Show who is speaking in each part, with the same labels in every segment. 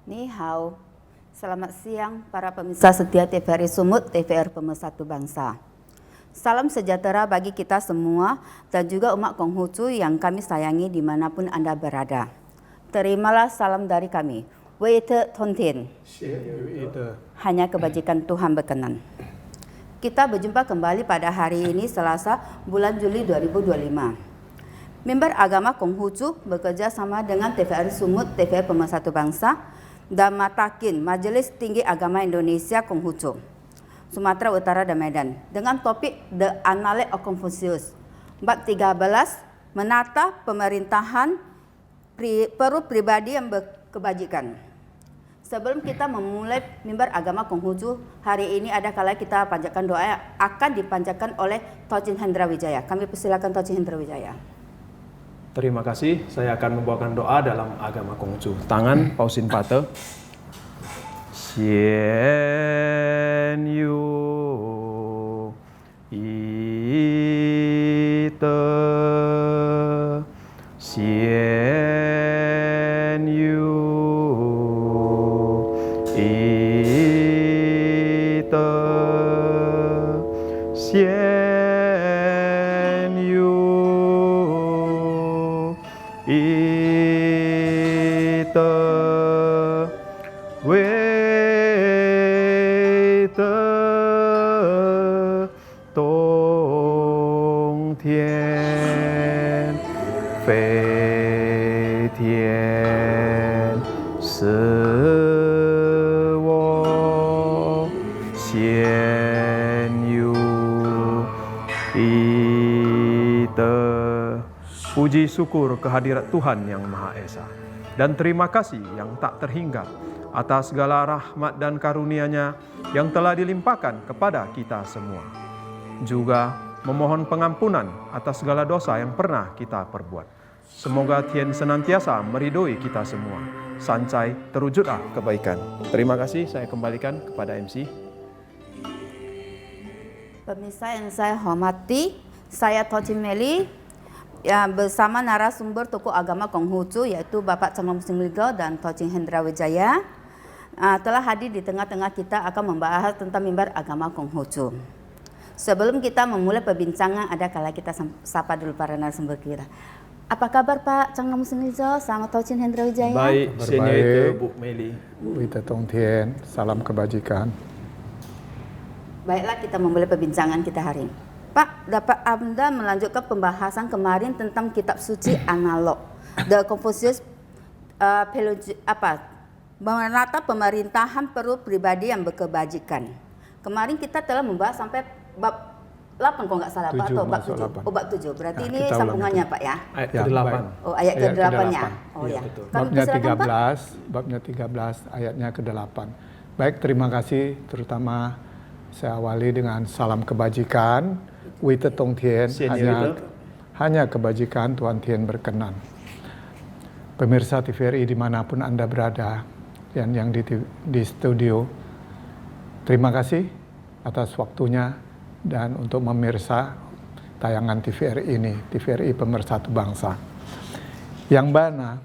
Speaker 1: Ni hao, selamat siang para pemirsa setia TVRI Sumut, TVRI Pemersatu Bangsa. Salam sejahtera bagi kita semua dan juga umat Konghucu yang kami sayangi dimanapun Anda berada. Terimalah salam dari kami. Weite Tontien. Hanya kebajikan Tuhan berkenan. Kita berjumpa kembali pada hari ini Selasa bulan Juli 2025. Member agama Konghucu bekerja sama dengan TVRI Sumut, TVRI Pemersatu Bangsa dan Matakin Majelis Tinggi Agama Indonesia Konghucu, Sumatera Utara dan Medan dengan topik The Annals of Confucius bab 13 menata pemerintahan perlu pribadi yang berkebajikan. Sebelum kita memulai mimbar agama Konghucu, hari ini ada kalanya kita panjatkan doa yang akan dipanjatkan oleh Tocin Hendra Wijaya. Kami persilakan Tocin Hendra Wijaya.
Speaker 2: Terima kasih, saya akan membawakan doa dalam agama Konghucu. Tangan, pausin pate. Xian yu ite Xian yu ite Xian yu ite weite dong tian fei tian si wo xian yu ite. Puji syukur kehadirat Tuhan yang Maha Esa, dan terima kasih yang tak terhingga atas segala rahmat dan karunia-Nya yang telah dilimpahkan kepada kita semua. Juga memohon pengampunan atas segala dosa yang pernah kita perbuat. Semoga Tien senantiasa meridhoi kita semua, sancai terwujudlah kebaikan. Terima kasih, saya kembalikan kepada MC.
Speaker 1: Pemirsa yang saya hormati, saya Tocin Meli ya, bersama narasumber tokoh agama Konghucu yaitu Bapak Cengom Singligo dan Tocin Hendra Wijaya telah hadir di tengah-tengah kita akan membahas tentang mimbar agama Konghucu. Sebelum kita memulai perbincangan, ada kala kita sapa dulu para narasumber kita. Apa kabar Pak Cengom Singligo sama Tocin Hendra Wijaya?
Speaker 2: Baik, senior itu Bu Meli.
Speaker 3: Wita Tong Tien, salam kebajikan.
Speaker 1: Baiklah, kita memulai perbincangan kita hari ini. Pak, dapat Anda melanjutkan pembahasan kemarin tentang kitab suci analog, The Confucius menata pemerintahan perlu pribadi yang berkebajikan. Kemarin kita telah membahas sampai bab 8 kalau nggak salah Pak, atau bab 7. Oh, bab 7. Berarti ini sambungannya Pak ya?
Speaker 2: Ayat ke-8.
Speaker 1: Oh, ayat ke-8-nya. Oh ya.
Speaker 3: Babnya 13, ayatnya ke-8. Baik, terima kasih, terutama saya awali dengan salam kebajikan. Wita Tong Tien, hanya kebajikan Tuhan Tien berkenan. Pemirsa TVRI dimanapun Anda berada, dan yang di studio, terima kasih atas waktunya dan untuk memirsa tayangan TVRI ini, TVRI Pemersatu Bangsa. Yang mana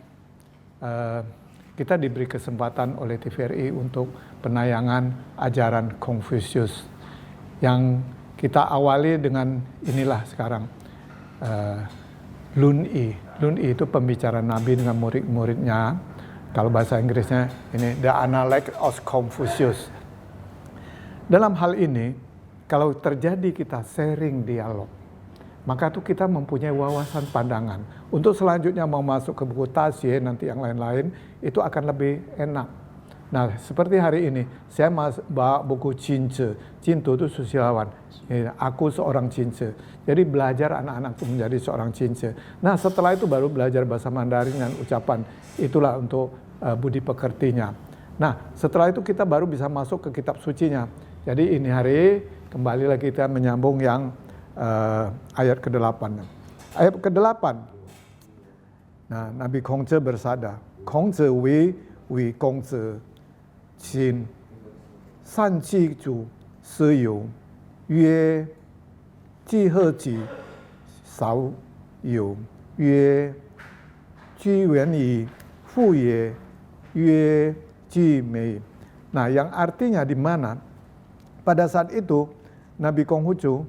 Speaker 3: kita diberi kesempatan oleh TVRI untuk penayangan ajaran Confucius yang kita awali dengan inilah sekarang, Lun'i. Lun'i itu pembicaraan Nabi dengan murid-muridnya. Kalau bahasa Inggrisnya ini The Annals of Confucius. Dalam hal ini, kalau terjadi kita sharing dialog, maka itu kita mempunyai wawasan pandangan. Untuk selanjutnya mau masuk ke buku Tasye, nanti yang lain-lain, itu akan lebih enak. Nah, seperti hari ini, saya bawa buku Cince. Cintu itu susilawan. Aku seorang Cince. Jadi belajar anak-anakku menjadi seorang Cince. Nah, setelah itu baru belajar bahasa Mandarin dan ucapan. Itulah untuk budi pekertinya. Nah, setelah itu kita baru bisa masuk ke kitab sucinya. Jadi ini hari, kembali lagi kita menyambung yang ayat ke-8. Ayat ke-8. Nah, Nabi Kongce bersabda, Kongce wi Kongce Qin san qi zu si yu yue ji he ji sao yu yue居远以富也曰 Ji Mei. Nah, yang artinya di mana pada saat itu Nabi Konghucu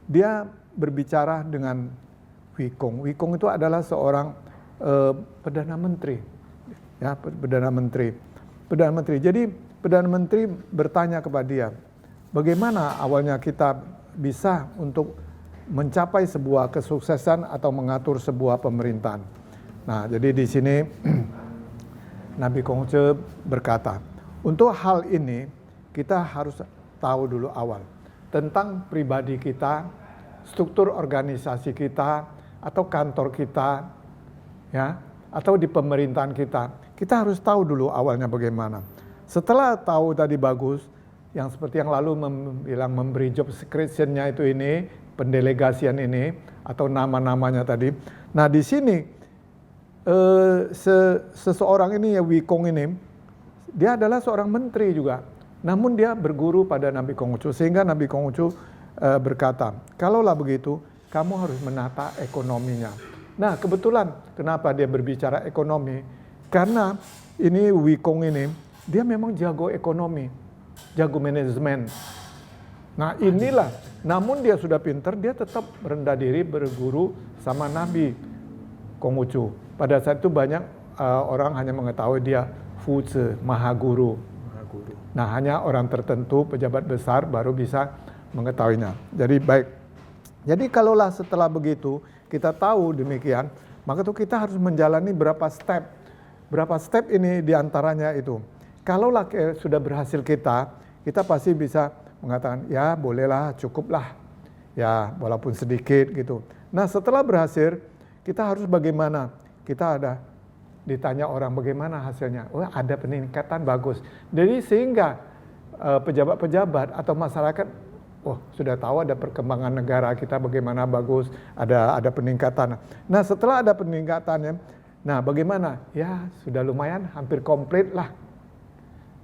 Speaker 3: dia berbicara dengan Wikong. Wikong itu adalah seorang Perdana Menteri. Ya, Perdana Menteri. Perdana Menteri. Jadi Perdana Menteri bertanya kepada dia, bagaimana awalnya kita bisa untuk mencapai sebuah kesuksesan atau mengatur sebuah pemerintahan. Nah, jadi di sini Nabi Konghucu berkata, untuk hal ini kita harus tahu dulu awal tentang pribadi kita, struktur organisasi kita, atau kantor kita, ya, atau di pemerintahan kita. Kita harus tahu dulu awalnya bagaimana. Setelah tahu tadi bagus, yang seperti yang lalu bilang memberi job description-nya itu ini, pendelegasian ini, atau nama-namanya tadi. Nah di sini, seseorang ini ya Wikong ini, dia adalah seorang menteri juga. Namun dia berguru pada Nabi Konghucu, sehingga Nabi Konghucu berkata, kalaulah begitu, kamu harus menata ekonominya. Nah kebetulan, kenapa dia berbicara ekonomi? Karena ini Wikong ini, dia memang jago ekonomi, jago manajemen. Nah inilah, namun dia sudah pintar, dia tetap rendah diri berguru sama Nabi Konghucu. Pada saat itu banyak orang hanya mengetahui dia Fuzi, Maha Guru. Nah hanya orang tertentu, pejabat besar baru bisa mengetahuinya. Jadi baik, jadi kalaulah setelah begitu kita tahu demikian, maka tuh kita harus menjalani berapa step. Berapa step ini diantaranya itu. Kalaulah sudah berhasil kita pasti bisa mengatakan, ya bolehlah, cukuplah. Ya walaupun sedikit gitu. Nah setelah berhasil, kita harus bagaimana? Kita ada ditanya orang bagaimana hasilnya. Oh ada peningkatan bagus. Jadi sehingga pejabat-pejabat atau masyarakat, oh sudah tahu ada perkembangan negara kita bagaimana bagus, ada peningkatan. Nah setelah ada peningkatannya, nah bagaimana? Ya sudah lumayan, hampir komplit lah.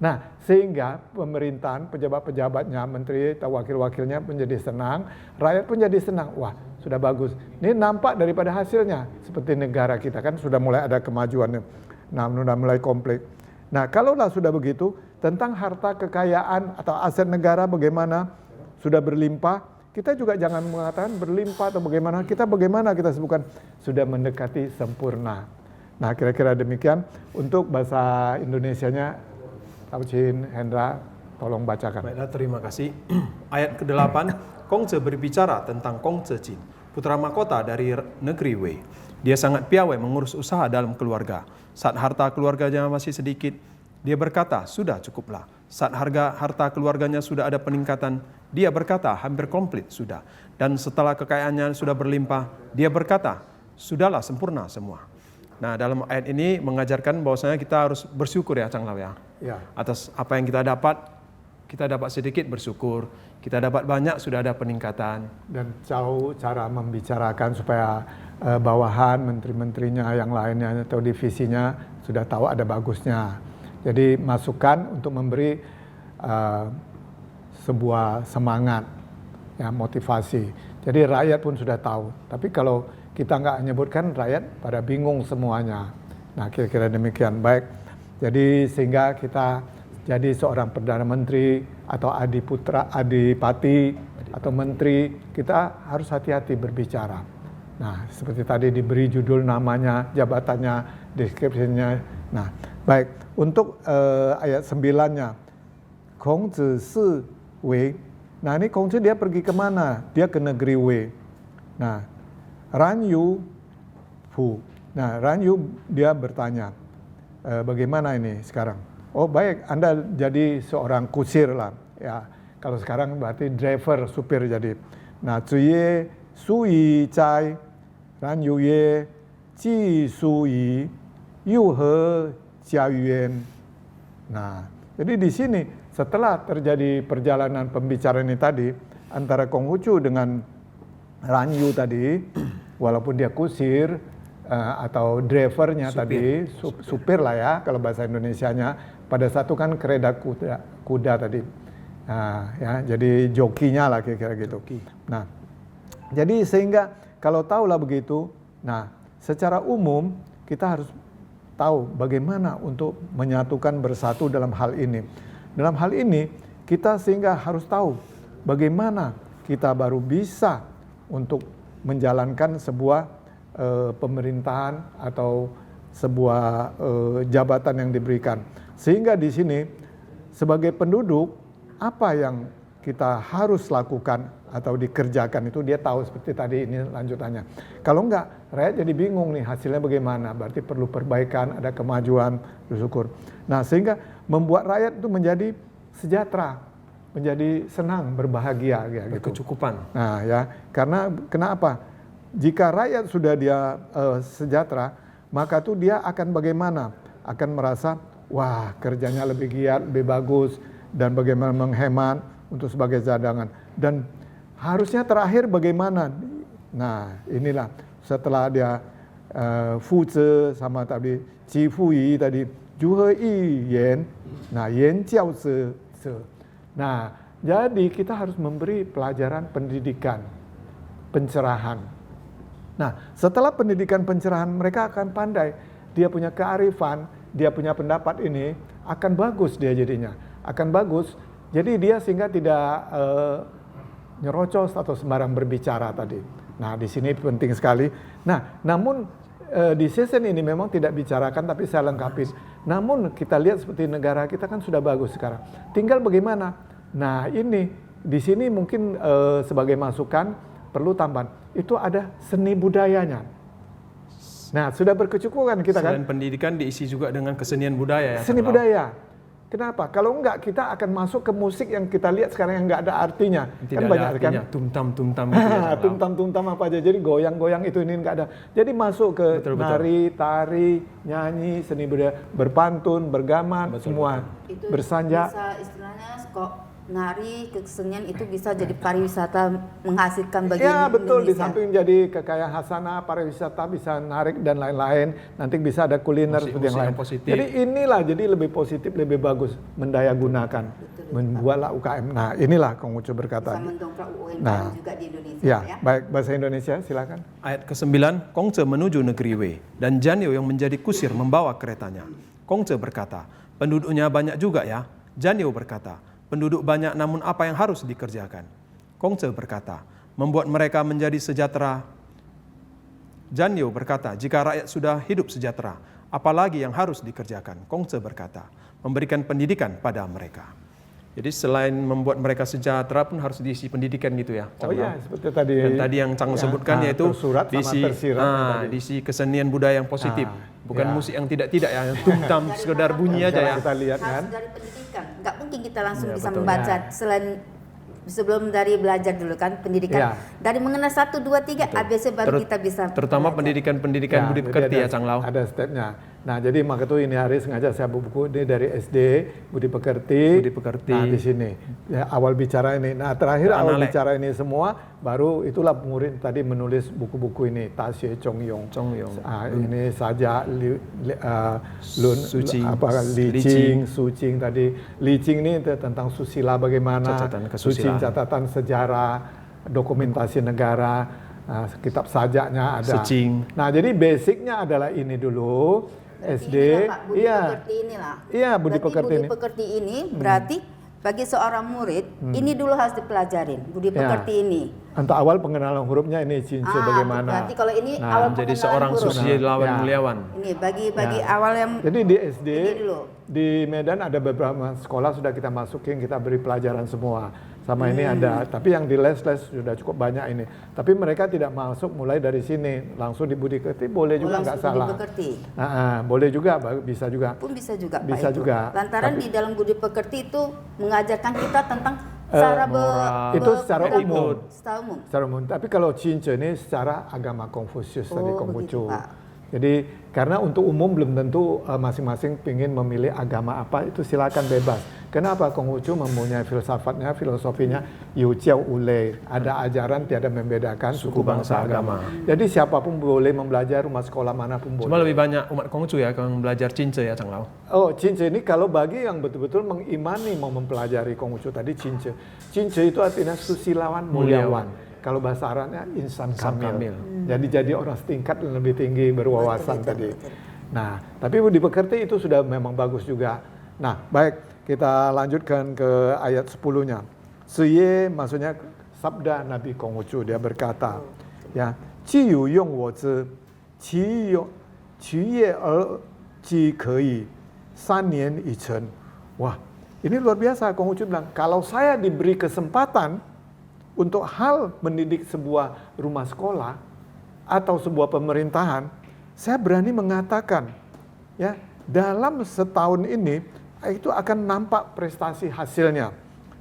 Speaker 3: Nah sehingga pemerintahan, pejabat-pejabatnya, menteri atau wakil-wakilnya menjadi senang, rakyat pun jadi senang. Wah sudah bagus. Ini nampak daripada hasilnya. Seperti negara kita kan sudah mulai ada kemajuannya. Nah sudah mulai komplit. Nah kalaulah sudah begitu, tentang harta kekayaan atau aset negara bagaimana sudah berlimpah, kita juga jangan mengatakan berlimpah atau bagaimana kita sebutkan sudah mendekati sempurna. Nah kira-kira demikian untuk bahasa Indonesianya. Tauchin, Hendra, tolong bacakan.
Speaker 2: Baiklah, terima kasih. Ayat ke-8, Kongce berbicara tentang Kongce Jin, putra mahkota dari negeri Wei. Dia sangat piawai mengurus usaha dalam keluarga. Saat harta keluarganya masih sedikit, dia berkata, sudah cukuplah. Saat harta keluarganya sudah ada peningkatan, dia berkata, hampir komplit sudah. Dan setelah kekayaannya sudah berlimpah, dia berkata, sudahlah sempurna semua. Nah dalam ayat ini mengajarkan bahwasanya kita harus bersyukur ya Cang Lau ya. Atas apa yang kita dapat sedikit bersyukur, kita dapat banyak sudah ada peningkatan.
Speaker 3: Dan tahu cara membicarakan supaya bawahan, menteri-menterinya yang lainnya atau divisinya sudah tahu ada bagusnya. Jadi masukan untuk memberi sebuah semangat, ya motivasi. Jadi rakyat pun sudah tahu. Tapi kalau kita nggak menyebutkan, rakyat pada bingung semuanya. Nah kira-kira demikian. Baik, jadi sehingga kita jadi seorang Perdana Menteri atau adipati atau menteri, kita harus hati-hati berbicara. Nah seperti tadi diberi judul namanya, jabatannya, deskripsinya. Nah baik, untuk ayat 9-nya, Kongzi Si Wei. Nah ini Kongzi dia pergi kemana? Dia ke negeri Wei. Nah Ran Yu Fu. Nah, Ran Yu dia bertanya, bagaimana ini sekarang? Oh baik, Anda jadi seorang kusir lah. Ya, kalau sekarang berarti driver, supir jadi. Nah, Zuye Su Yi Zai, Ran Yu Ye Ji Su Yi, Yu He Jia Yuan. Nah, jadi di sini setelah terjadi perjalanan pembicaraan ini tadi antara Konghucu dengan Ran Yu tadi, walaupun dia kusir atau drivernya tadi, supir lah ya kalau bahasa Indonesianya, pada satu kan kereda kuda tadi. Nah, ya, jadi jokinya lah kira-kira gitu. Nah, jadi sehingga kalau tahulah begitu, nah secara umum kita harus tahu bagaimana untuk menyatukan bersatu dalam hal ini. Dalam hal ini kita sehingga harus tahu bagaimana kita baru bisa untuk menjalankan sebuah pemerintahan atau sebuah jabatan yang diberikan. Sehingga di sini sebagai penduduk apa yang kita harus lakukan atau dikerjakan itu dia tahu, seperti tadi ini lanjutannya. Kalau enggak, rakyat jadi bingung nih hasilnya bagaimana, berarti perlu perbaikan, ada kemajuan, bersyukur. Nah sehingga membuat rakyat itu menjadi sejahtera, menjadi senang, berbahagia. Gitu.
Speaker 2: Berkecukupan.
Speaker 3: Nah ya, karena kenapa? Jika rakyat sudah dia sejahtera, maka tuh dia akan bagaimana? Akan merasa, wah kerjanya lebih giat, lebih bagus, dan bagaimana menghemat untuk sebagai cadangan. Dan harusnya terakhir bagaimana? Nah inilah setelah dia Fuze sama tadi Ji Fuyi tadi Juhe Yi Yen, nah Yen Jiao Se. Nah jadi kita harus memberi pelajaran pendidikan, pencerahan. Nah setelah pendidikan pencerahan mereka akan pandai, dia punya kearifan, dia punya pendapat ini akan bagus dia jadinya, akan bagus. Jadi dia sehingga tidak nyerocos atau sembarang berbicara tadi. Nah di sini penting sekali. Nah namun di season ini memang tidak bicarakan tapi saya lengkapi. Namun kita lihat seperti negara kita kan sudah bagus sekarang. Tinggal bagaimana? Nah ini di sini mungkin sebagai masukan perlu tambahan. Itu ada seni budayanya. Nah sudah berkecukupan kita kan.
Speaker 2: Selain pendidikan diisi juga dengan kesenian budaya ya.
Speaker 3: Seni budaya. Kenapa? Kalau enggak kita akan masuk ke musik yang kita lihat sekarang yang enggak ada artinya.
Speaker 2: Tidak
Speaker 3: kan
Speaker 2: ada
Speaker 3: banyak
Speaker 2: artinya,
Speaker 3: kan.
Speaker 2: Tumtam-tumtam gitu ya.
Speaker 3: Tumtam-tumtam apa aja. Jadi goyang-goyang itu ini enggak ada. Jadi masuk ke
Speaker 2: Betul.
Speaker 3: nari, tari, nyanyi, seni budaya, berpantun, bergaman, semua.
Speaker 1: Itu
Speaker 3: Bersanja.
Speaker 1: bisa istilahnya kok nari kesenian itu bisa jadi pariwisata menghasilkan bagi
Speaker 3: Ya betul, di
Speaker 1: Indonesia.
Speaker 3: samping jadi kekayaan hasanah, pariwisata bisa narik dan lain-lain, nanti bisa ada kuliner seperti yang lain.
Speaker 2: Positif.
Speaker 3: Jadi inilah jadi lebih positif, lebih bagus, mendaya gunakan, membuatlah UKM. Nah inilah Konghucu berkata.
Speaker 1: Bisa mendongkrak UMKM
Speaker 3: Nah,
Speaker 1: juga di Indonesia
Speaker 3: Ya,
Speaker 1: ya.
Speaker 3: baik bahasa Indonesia silakan.
Speaker 2: Ayat ke-9, Kongce menuju negeri Wei dan Janio yang menjadi kusir membawa keretanya. Kongce berkata, penduduknya banyak juga ya. Janio berkata, penduduk banyak namun apa yang harus dikerjakan? Kongce berkata, membuat mereka menjadi sejahtera. Janio berkata, jika rakyat sudah hidup sejahtera, apalagi yang harus dikerjakan? Kongce berkata, memberikan pendidikan pada mereka. Jadi selain membuat mereka sejahtera pun harus diisi pendidikan gitu ya.
Speaker 3: Oh iya, seperti tadi.
Speaker 2: Dan tadi yang Cang sebutkan yaitu
Speaker 3: tersurat sama tersirat.
Speaker 2: diisi kesenian budaya yang positif, bukan
Speaker 3: ya.
Speaker 2: musik yang tidak ya, yang tumtam sekedar bunyi aja ya.
Speaker 3: Kita lihat kan.
Speaker 1: Harus dari pendidikan. Nggak mungkin kita langsung
Speaker 2: Ya,
Speaker 1: bisa
Speaker 2: betul.
Speaker 1: membaca
Speaker 3: Ya.
Speaker 1: selain sebelum dari belajar dulu kan pendidikan.
Speaker 3: Ya.
Speaker 1: Dari mengenal 1, 2, 3 ABC baru kita bisa
Speaker 2: Terutama
Speaker 1: belajar.
Speaker 2: pendidikan budi
Speaker 3: jadi
Speaker 2: pekerti ya
Speaker 3: ada-
Speaker 2: Cang Lau.
Speaker 3: Ada stepnya. Nah jadi maka tuh ini hari sengaja saya buku ini dari SD Budi Pekerti.
Speaker 2: Budi Pekerti.
Speaker 3: Nah di sini ya, awal bicara ini. Nah terakhir awal bicara ini semua baru itulah murid tadi menulis buku-buku ini Taxue Chongyong. Ini saja Lun
Speaker 2: Sucing.
Speaker 3: Li Ching, Sucing tadi. Li Ching ini tentang susila bagaimana.
Speaker 2: Catatan
Speaker 3: Sucing
Speaker 2: kesusilaan.
Speaker 3: catatan sejarah, dokumentasi negara. Nah, kitab sajaknya ada.
Speaker 2: Secing.
Speaker 3: Nah, jadi basicnya adalah ini dulu. SD,
Speaker 1: Inilah, Pak, Budi
Speaker 3: iya,
Speaker 1: Pekerti inilah.
Speaker 3: iya Budi
Speaker 1: Berarti
Speaker 3: Pekerti
Speaker 1: Budi
Speaker 3: ini.
Speaker 1: Pekerti ini berarti bagi seorang murid ini dulu harus dipelajarin Budi
Speaker 3: Ya.
Speaker 1: Pekerti ini.
Speaker 3: Untuk awal pengenalan hurufnya ini cince bagaimana.
Speaker 1: Berarti kalau ini
Speaker 3: Nah,
Speaker 1: awal
Speaker 2: Menjadi
Speaker 1: pengenalan
Speaker 2: seorang
Speaker 1: huruf.
Speaker 2: susilawan
Speaker 3: Ya.
Speaker 2: muliawan.
Speaker 1: Ini bagi awal yang
Speaker 3: Jadi di SD,
Speaker 1: ini dulu.
Speaker 3: di Medan ada beberapa sekolah sudah kita masukin, kita beri pelajaran semua. Sama ini ada, tapi yang di les-les sudah cukup banyak ini. Tapi mereka tidak masuk mulai dari sini, langsung di Budi Pekerti boleh juga nggak
Speaker 1: langsung Budi
Speaker 3: salah.
Speaker 1: Pekerti.
Speaker 3: Boleh juga, bisa juga.
Speaker 1: Pun bisa juga
Speaker 3: Bisa
Speaker 1: Pak itu.
Speaker 3: juga.
Speaker 1: Lantaran
Speaker 3: Tapi-
Speaker 1: di dalam Budi Pekerti itu mengajarkan kita tentang cara
Speaker 3: itu secara
Speaker 1: berperilaku.
Speaker 3: umum.
Speaker 1: Secara umum.
Speaker 3: Secara umum. Tapi kalau cince ini secara agama Konfusius tadi
Speaker 1: Oh,
Speaker 3: Konghucu.
Speaker 1: begitu, Pak.
Speaker 3: Jadi karena untuk umum belum tentu masing-masing ingin memilih agama apa itu silakan bebas. Kenapa Konghucu mempunyai filsafatnya, filosofinya Yu Jiao Ulei, ada ajaran tiada membedakan suku bangsa agama. Jadi siapapun boleh membelajar, rumah sekolah manapun boleh.
Speaker 2: Cuma lebih banyak umat Konghucu ya yang belajar cince ya Cang Lau.
Speaker 3: Oh, cince ini kalau bagi yang betul-betul mengimani mau mempelajari Konghucu tadi cince. Cince itu artinya susilawan, muliawan. Kalau bahasa Arabnya insan kamil.
Speaker 2: kamil.
Speaker 3: Jadi orang setingkat dan lebih tinggi berwawasan
Speaker 1: Betul,
Speaker 3: tadi.
Speaker 1: betul.
Speaker 3: Nah, tapi dimengerti itu sudah memang bagus juga. Nah, baik, kita lanjutkan ke ayat 10-nya. Siye maksudnya sabda Nabi Konghucu, dia berkata, ya, Qi yu yong wo zi, qi ye er ji kei, 3 年已成. Wah, ini luar biasa. Konghucu bilang, kalau saya diberi kesempatan untuk hal mendidik sebuah rumah sekolah atau sebuah pemerintahan, saya berani mengatakan, ya, dalam setahun ini itu akan nampak prestasi hasilnya.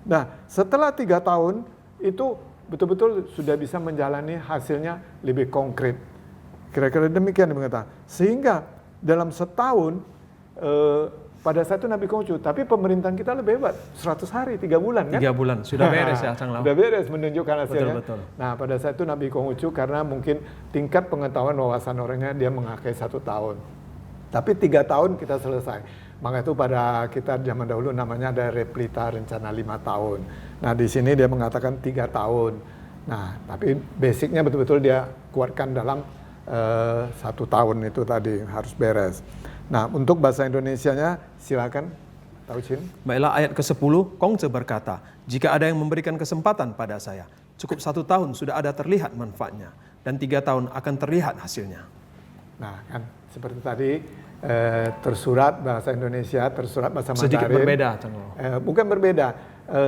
Speaker 3: Nah, setelah 3 tahun itu betul-betul sudah bisa menjalani hasilnya lebih konkret. Kira-kira demikian dia mengatakan. Sehingga dalam setahun pada saat itu Nabi Konghucu, tapi pemerintahan kita lebih hebat, 100 hari, 3 bulan kan?
Speaker 2: 3 bulan, sudah beres ya Cang Lau.
Speaker 3: Sudah beres menunjukkan hasilnya.
Speaker 2: Betul.
Speaker 3: Nah, pada saat itu Nabi Konghucu karena mungkin tingkat pengetahuan wawasan orangnya dia mengakai 1 tahun. Tapi 3 tahun kita selesai. Maka itu pada kita zaman dahulu namanya ada replita rencana 5 tahun. Nah, di sini dia mengatakan 3 tahun. Nah, tapi basicnya betul-betul dia kuatkan dalam 1 tahun itu tadi harus beres. Nah, untuk bahasa Indonesianya silakan Tau Chin.
Speaker 2: Baiklah, ayat ke-10, Kongce berkata, jika ada yang memberikan kesempatan pada saya, cukup 1 tahun sudah ada terlihat manfaatnya, dan 3 tahun akan terlihat hasilnya.
Speaker 3: Nah, kan seperti tadi tersurat bahasa Indonesia, tersurat bahasa Mandarin.
Speaker 2: Sedikit berbeda, Cang Lau.
Speaker 3: Bukan berbeda,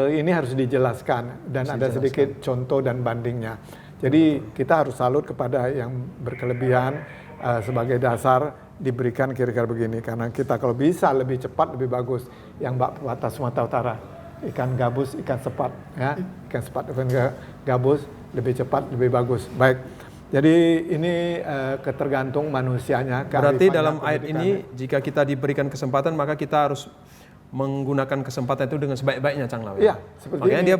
Speaker 3: ini harus dijelaskan dan ada sedikit contoh dan bandingnya. Jadi kita harus salut kepada yang berkelebihan sebagai dasar diberikan kira-kira begini, karena kita kalau bisa lebih cepat lebih bagus. Yang batas Sumatera Utara, ikan gabus, ikan sepat, ya, ikan sepat, ikan gabus lebih cepat lebih bagus. Baik, jadi ini ketergantung manusianya.
Speaker 2: Berarti dalam ayat ini jika kita diberikan kesempatan maka kita harus menggunakan kesempatan itu dengan sebaik-baiknya, Cang Lau.
Speaker 3: Iya, seperti
Speaker 2: makanya
Speaker 3: ini.
Speaker 2: dia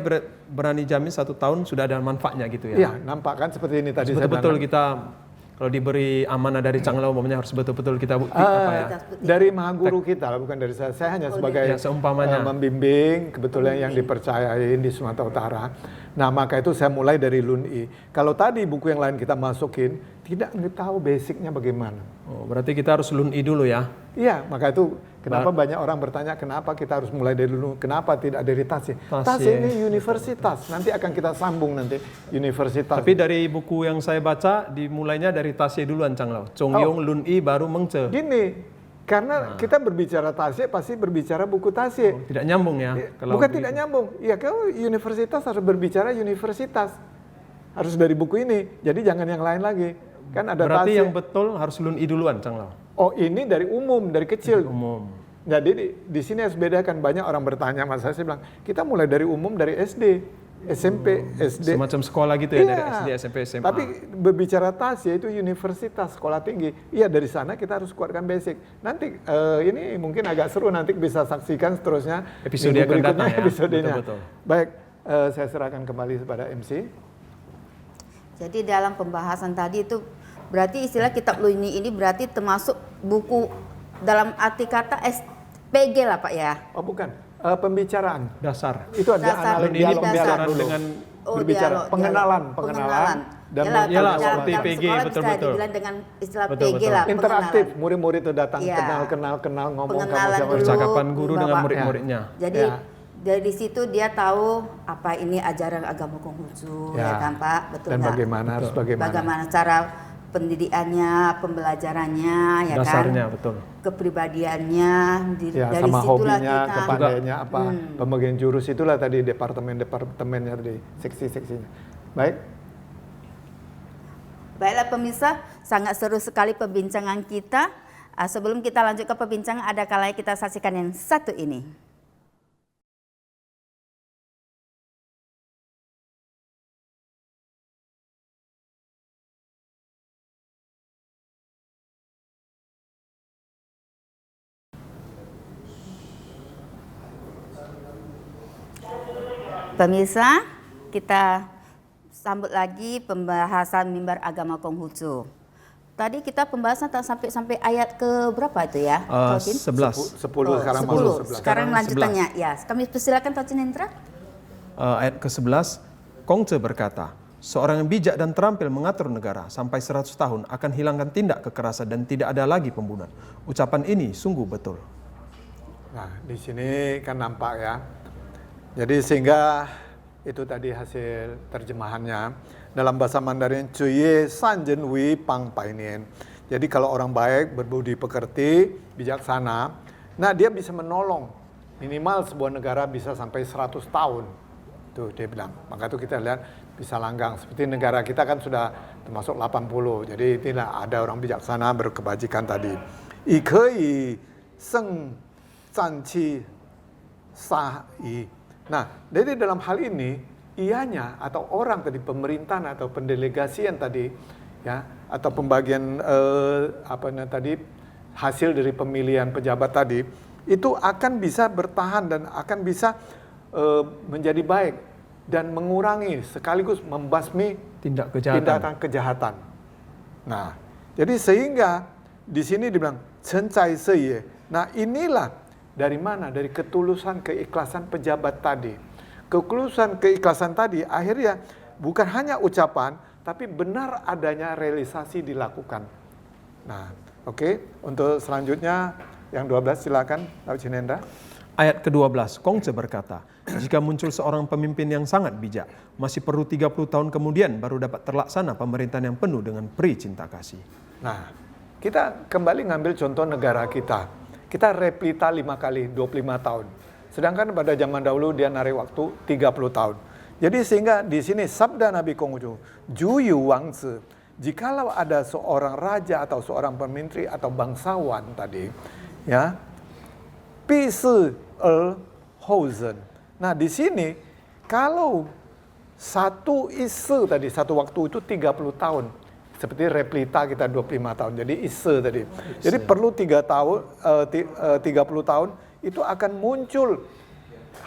Speaker 2: berani jamin 1 tahun sudah ada manfaatnya gitu ya.
Speaker 3: Iya, nampak kan seperti ini tadi saya
Speaker 2: Betul-betul
Speaker 3: bilang.
Speaker 2: kita kalau diberi amanah dari Cang Lau, umpamanya harus betul-betul kita bukti apa ya.
Speaker 3: Dari maha guru kita, bukan dari saya. Saya hanya sebagai
Speaker 2: ya, seumpamanya.
Speaker 3: membimbing, kebetulan yang dipercayain di Sumatera Utara. Nah, maka itu saya mulai dari LUNI. Kalau tadi buku yang lain kita masukin, tidak tahu basicnya bagaimana.
Speaker 2: Oh, berarti kita harus LUNI dulu ya.
Speaker 3: Iya, maka itu kenapa banyak orang bertanya kenapa kita harus mulai dari dulu, kenapa tidak dari TASE. TASE ini universitas, nanti akan kita sambung nanti universitas.
Speaker 2: Tapi dari buku yang saya baca dimulainya dari TASE duluan, Cang Lau. Chongyong, LUNI baru Mengce.
Speaker 3: Gini, karena kita berbicara TASE pasti berbicara buku TASE.
Speaker 2: Oh, tidak nyambung ya.
Speaker 3: Bukan begitu. Tidak nyambung. Ya, kalau universitas harus berbicara universitas. Harus dari buku ini. Jadi jangan yang lain lagi. Kan ada
Speaker 2: berarti
Speaker 3: TASE.
Speaker 2: yang betul harus LUNI duluan, Cang Lau.
Speaker 3: Oh, ini dari umum, dari kecil.
Speaker 2: Umum.
Speaker 3: Jadi di sini harus bedakan. Banyak orang bertanya sama saya bilang, kita mulai dari umum dari SD, SMP, SD.
Speaker 2: Semacam sekolah gitu ya, dari SD, SMP, SMA.
Speaker 3: Tapi berbicara TASE yaitu universitas, sekolah tinggi. Iya, dari sana kita harus kuatkan basic. Nanti ini mungkin agak seru, nanti bisa saksikan seterusnya
Speaker 2: episode
Speaker 3: minggu
Speaker 2: akan
Speaker 3: berikutnya
Speaker 2: datang ya.
Speaker 3: episodenya.
Speaker 2: Betul.
Speaker 3: Baik, saya serahkan kembali kepada MC.
Speaker 1: Jadi dalam pembahasan tadi itu berarti istilah kitab LUNI ini berarti termasuk buku dalam arti kata SPG lah Pak ya?
Speaker 3: Oh bukan, pembicaraan.
Speaker 2: Dasar.
Speaker 3: Itu ada
Speaker 1: Dasar,
Speaker 3: analog
Speaker 1: ini
Speaker 3: dialog
Speaker 1: dasar.
Speaker 3: dulu.
Speaker 2: dengan
Speaker 3: berbicara,
Speaker 1: dialog,
Speaker 3: pengenalan.
Speaker 1: Dan
Speaker 2: Iyalah, seperti PG, betul-betul.
Speaker 1: Bisa dibilang dengan istilah
Speaker 2: Betul,
Speaker 1: PG
Speaker 2: betul.
Speaker 1: lah.
Speaker 3: Interaktif,
Speaker 1: pengenalan.
Speaker 3: murid-murid itu datang
Speaker 1: Iya.
Speaker 3: kenal ngomong kamu
Speaker 1: Pengenalan
Speaker 3: siapa.
Speaker 1: dulu.
Speaker 2: Percakapan guru dengan
Speaker 1: Bapak.
Speaker 2: murid-muridnya.
Speaker 1: Jadi
Speaker 3: Ya.
Speaker 1: dari situ dia tahu apa ini ajaran agama Konghucu, ya kan Pak, betul
Speaker 3: Dan
Speaker 1: nggak?
Speaker 3: bagaimana harus bagaimana.
Speaker 1: Bagaimana cara pendidikannya, pembelajarannya, ya
Speaker 2: Dasarnya,
Speaker 1: kan?
Speaker 2: betul.
Speaker 1: Kepribadiannya,
Speaker 3: Ya,
Speaker 1: dari
Speaker 3: sama
Speaker 1: situlah
Speaker 3: hobinya,
Speaker 1: kita.
Speaker 3: kepandaiannya apa, pembagian jurus itulah tadi departemennya tadi, seksi-seksinya. Baik.
Speaker 1: Baiklah pemirsa, sangat seru sekali perbincangan kita. Sebelum kita lanjut ke perbincangan, ada kalanya kita saksikan yang satu ini. Pemirsa, kita sambut lagi pembahasan mimbar agama Konghucu. Tadi kita pembahasan sampai ayat ke berapa itu ya?
Speaker 2: 11.
Speaker 3: 10 sekarang masuk 11.
Speaker 1: Sekarang lanjutannya, ya. Kami persilakan Taucin Hendra.
Speaker 2: Ayat ke-11, Kongce berkata, Seorang yang bijak dan terampil mengatur negara sampai 100 tahun akan hilangkan tindak kekerasan dan tidak ada lagi pembunuhan. Ucapan ini sungguh betul.
Speaker 3: Nah, di sini kan nampak ya. Jadi sehingga itu tadi hasil terjemahannya dalam bahasa Mandarin, cuye sanjen wi pang painien. Jadi kalau orang baik, berbudi pekerti, bijaksana, nah dia bisa menolong minimal sebuah negara bisa sampai 100 tahun. Tuh dia bilang. Maka itu kita lihat bisa langgang. Seperti negara kita kan sudah termasuk 80. Jadi tidak ada orang bijaksana berkebajikan tadi. Ikei seng canci sahi. Nah, jadi dalam hal ini ianya atau orang tadi pemerintahan atau pendelegasian tadi ya atau pembagian tadi hasil dari pemilihan pejabat tadi itu akan bisa bertahan dan akan bisa menjadi baik dan mengurangi sekaligus membasmi tindakan kejahatan. Nah, jadi sehingga di sini dibilang cencai seye. Nah, inilah dari mana? Dari ketulusan keikhlasan pejabat tadi. Ketulusan keikhlasan tadi akhirnya bukan hanya ucapan, tapi benar adanya realisasi dilakukan. Nah, oke. Untuk selanjutnya yang 12 silakan, Laut Cinenda.
Speaker 2: Ayat ke-12, Kongce berkata, jika muncul seorang pemimpin yang sangat bijak, masih perlu 30 tahun kemudian baru dapat terlaksana pemerintahan yang penuh dengan peri cinta kasih.
Speaker 3: Nah, kita kembali ngambil contoh negara kita. Kita replita 5 kali 25 tahun. Sedangkan pada zaman dahulu dia narik waktu 30 tahun. Jadi sehingga di sini sabda Nabi Konghucu, Juyu Wangzi, jikalau ada seorang raja atau seorang pemimpin atau bangsawan tadi, ya, Pi Si Er Houzen. Nah di sini kalau satu ise tadi, satu waktu itu 30 tahun. Seperti replita kita 25 tahun, jadi ise tadi. Jadi perlu 30 tahun itu akan muncul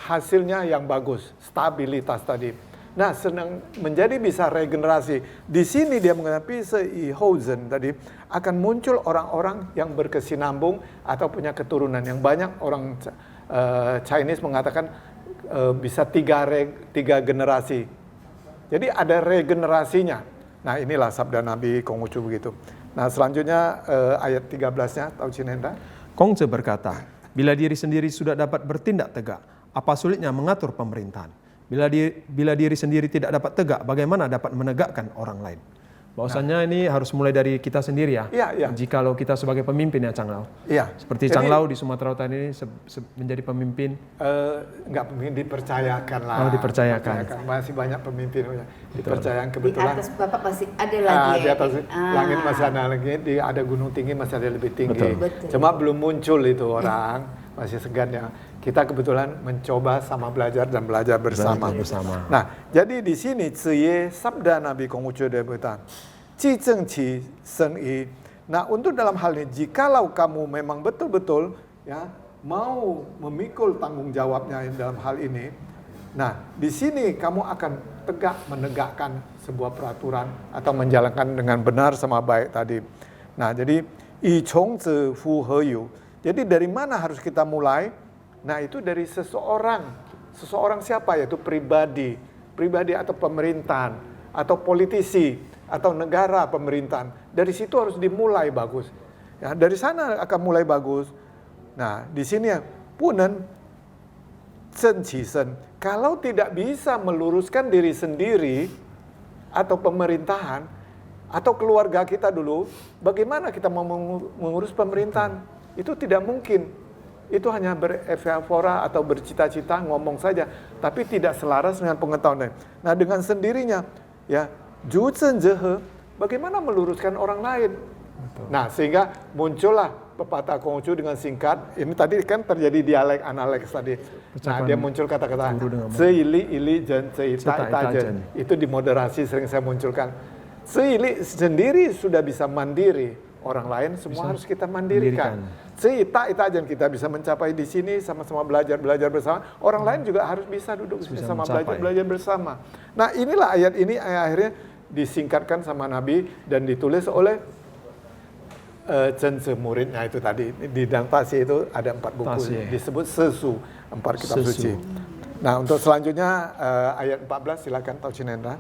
Speaker 3: hasilnya yang bagus, stabilitas tadi. Nah, senang menjadi bisa regenerasi. Di sini dia mengatakan Pise-i-Houzen tadi akan muncul orang-orang yang berkesinambung atau punya keturunan yang banyak. Orang Chinese mengatakan bisa tiga generasi. Jadi ada regenerasinya. Nah inilah sabda Nabi Konghucu begitu. Nah selanjutnya ayat 13-nya, Tahu Cinenda.
Speaker 2: Kongce berkata, bila diri sendiri sudah dapat bertindak tegak, apa sulitnya mengatur pemerintahan? Bila diri sendiri tidak dapat tegak, bagaimana dapat menegakkan orang lain? Bahwasannya ini harus mulai dari kita sendiri ya.
Speaker 3: Iya.
Speaker 2: Jikalau kita sebagai pemimpin ya Chang Lau.
Speaker 3: Iya.
Speaker 2: Seperti Chang Lau di Sumatera Utara ini menjadi pemimpin.
Speaker 3: Enggak pemimpin, dipercayakan lah.
Speaker 2: Oh, dipercayakan.
Speaker 3: Masih banyak pemimpin dipercayakan kebetulan.
Speaker 1: Di atas Bapak masih ada lagi.
Speaker 3: Di atas langit masih ada lagi, ada gunung tinggi masih ada lebih tinggi.
Speaker 1: Betul.
Speaker 3: Cuma belum muncul itu orang, masih segan ya. Kita kebetulan mencoba sama belajar dan belajar bersama. Nah, jadi di sini Ziye sabda Nabi Konghucu dia berkata, Ji Zeng Qi Seng Yi. Nah, untuk dalam hal ini jikalau kamu memang betul-betul ya mau memikul tanggung jawabnya dalam hal ini, nah, di sini kamu akan tegak menegakkan sebuah peraturan atau menjalankan dengan benar sama baik tadi. Nah, jadi Yi Chong Zi Fu He Yu. Jadi dari mana harus kita mulai? Nah itu dari seseorang siapa, yaitu pribadi atau pemerintahan, atau politisi, atau negara pemerintahan. Dari situ harus dimulai bagus. Ya, dari sana akan mulai bagus. Nah di sini punen Chen Qi Shen, kalau tidak bisa meluruskan diri sendiri atau pemerintahan atau keluarga kita dulu, bagaimana kita mau mengurus pemerintahan? Itu tidak mungkin. Itu hanya berefora atau bercita-cita ngomong saja, tapi tidak selaras dengan pengetahuan. Nah dengan sendirinya, ya, Ju Zhen Zehe, bagaimana meluruskan orang lain? Betul. Nah sehingga muncullah pepatah Konghucu dengan singkat. Ini tadi kan terjadi dialek analeks tadi. Nah dia muncul kata-kata Seili ili jen seita itajen. Itu di moderasi sering saya munculkan. Seili sendiri sudah bisa mandiri. Orang lain semua bisa harus kita mandirikan. Seita itajen kita bisa mencapai di sini sama-sama belajar bersama. Orang lain juga harus bisa duduk sama belajar bersama. Nah inilah ayat ini akhirnya disingkatkan sama Nabi dan ditulis oleh Chen Se muridnya itu tadi. Di dalam Tasi itu ada 4 buku disebut Sesu, 4 kitab suci. Nah untuk selanjutnya ayat 14 silakan Tahu Cinenda.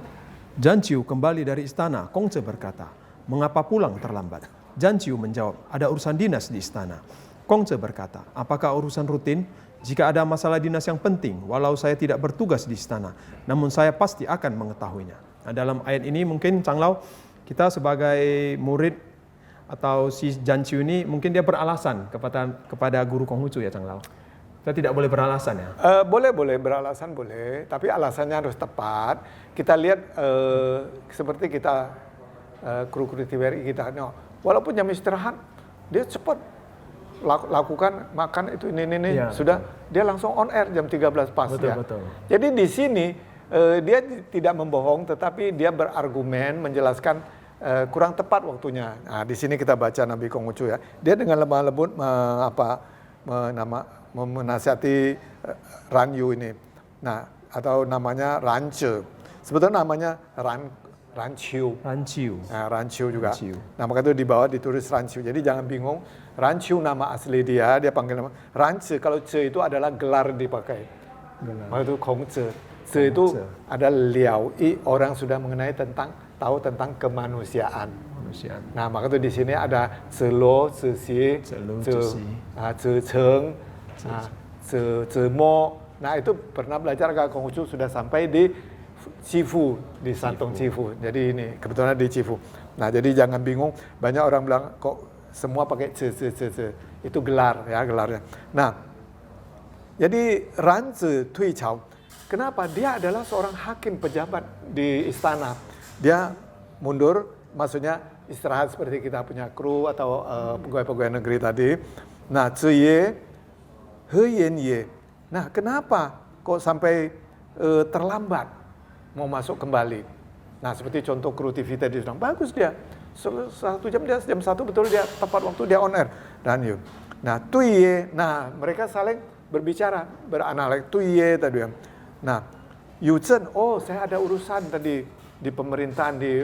Speaker 2: Janqiu kembali dari istana. Kongce berkata, "Mengapa pulang terlambat?" Janqiu menjawab, "Ada urusan dinas di istana." Kongce berkata, "Apakah urusan rutin? Jika ada masalah dinas yang penting, walau saya tidak bertugas di istana, namun saya pasti akan mengetahuinya." Nah, dalam ayat ini mungkin Changlao, kita sebagai murid atau si Janqiu ini mungkin dia beralasan kepada guru Konghucu ya Changlao. Kita tidak boleh beralasan ya.
Speaker 3: Boleh beralasan boleh, tapi alasannya harus tepat. Kita lihat seperti kita kru-kru TVRI kita, walaupun jam istirahat dia cepat lakukan makan itu ini ya, sudah betul. Dia langsung on air jam 13 pas ya. Betul. Jadi di sini dia tidak membohong, tetapi dia berargumen menjelaskan kurang tepat waktunya. Nah, di sini kita baca Nabi Konghucu ya. Dia dengan lemah lembut menasihati Ranyu ini. Nah, atau namanya Rance. Sebetulnya namanya Ranciu. Nah, Ranciu juga. Nah, maka itu di bawah ditulis Ranciu. Jadi jangan bingung. Ranciu nama asli dia panggil nama. Rance, kalau ce itu adalah gelar dipakai. Maka itu Kongce. Ce itu ada liao i, orang sudah mengenai tahu tentang kemanusiaan. Nah, maka itu di sini ada celo, cesi, ceceng, cemo. Nah, itu pernah belajar ke Konghucu sudah sampai di Cifu, di Santong Cifu. Jadi ini kebetulan di Cifu. Nah, jadi jangan bingung. Banyak orang bilang kok semua pakai ce. Itu gelar ya, gelarnya. Nah, jadi Ranzi Tui Chao, kenapa? Dia adalah seorang hakim pejabat di istana. Dia mundur, maksudnya istirahat seperti kita punya kru atau pegawai-pegawai negeri tadi. Nah, Ziye, He Yen Ye. Nah, kenapa kok sampai terlambat mau masuk kembali? Nah, seperti contoh kru TV tadi sedang bagus dia. 1 jam dia, jam 1 betul dia tepat waktu dia on air. Dan yuk. Nah, Tuye, nah mereka saling berbicara, beranalik Tuye tadi. Nah, Yu Zhen, oh saya ada urusan tadi di pemerintahan, di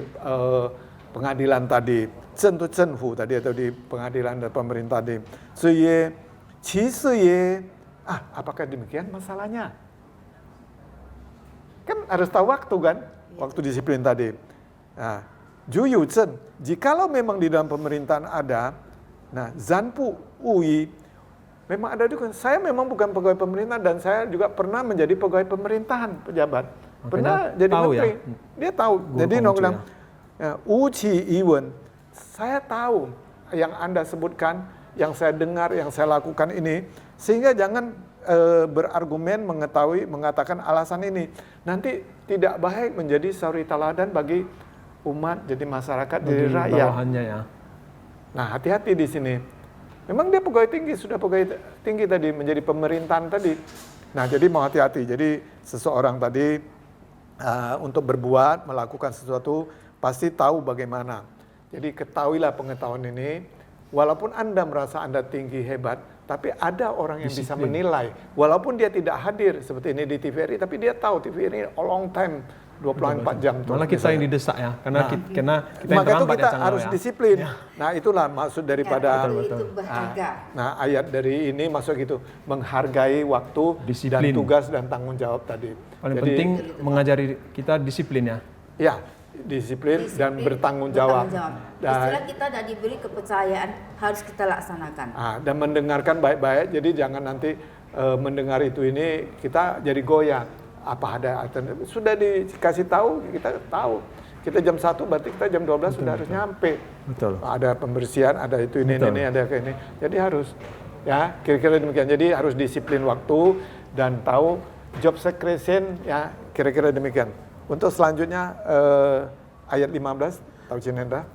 Speaker 3: pengadilan tadi. Zhen tu Zhen Hu tadi atau di pengadilan dan pemerintah tadi. Ziye, Qi Ye, apakah demikian masalahnya? Kan harus tahu waktu kan, waktu disiplin tadi. Nah, Ju Yu Zhen, jikalau memang di dalam pemerintahan ada, nah Zanpu Ui, memang ada juga. Saya memang bukan pegawai pemerintah dan saya juga pernah menjadi pegawai pemerintahan, pejabat. Pernah jadi menteri. Ya? Dia tahu. Guru jadi Nong bilang, Uci Iwen, saya tahu yang Anda sebutkan, yang saya dengar, yang saya lakukan ini, sehingga jangan berargumen mengatakan alasan ini. Nanti tidak baik menjadi suri teladan bagi umat, jadi masyarakat, jadi rakyat. Ya. Nah, hati-hati di sini. Memang dia pegawai tinggi, sudah pegawai tinggi tadi, menjadi pemerintahan tadi. Nah, jadi mau hati-hati. Jadi seseorang tadi untuk berbuat, melakukan sesuatu, pasti tahu bagaimana. Jadi ketahuilah pengetahuan ini, walaupun Anda merasa Anda tinggi, hebat, tapi ada orang yang bisa menilai. Walaupun dia tidak hadir, seperti ini di TVRI, tapi dia tahu TVRI a long time, 24 jam.
Speaker 2: Malah kita yang didesak ya, karena kita yang
Speaker 3: maka itu kita
Speaker 2: ya,
Speaker 3: harus disiplin. Ya. Nah, itulah maksud daripada nah, ayat dari ini masuk gitu, menghargai waktu, disiplin, dan tugas dan tanggung jawab tadi.
Speaker 2: Paling penting mengajari kita disiplin ya.
Speaker 3: Ya, disiplin dan bertanggung jawab.
Speaker 1: Istilah kita sudah diberi kepercayaan, harus kita laksanakan.
Speaker 3: Dan mendengarkan baik-baik, jadi jangan nanti mendengar itu ini kita jadi goyah. Apa ada alternatif? Sudah dikasih tahu, kita tahu. Kita jam 1 berarti kita jam 12 sudah harus nyampe.
Speaker 2: Betul.
Speaker 3: Ada pembersihan, ada itu ini, ada ke ini. Jadi harus ya, kira-kira demikian. Jadi harus disiplin waktu dan tahu job secretion ya, kira-kira demikian. Untuk selanjutnya ayat 15, tahu Cinenda.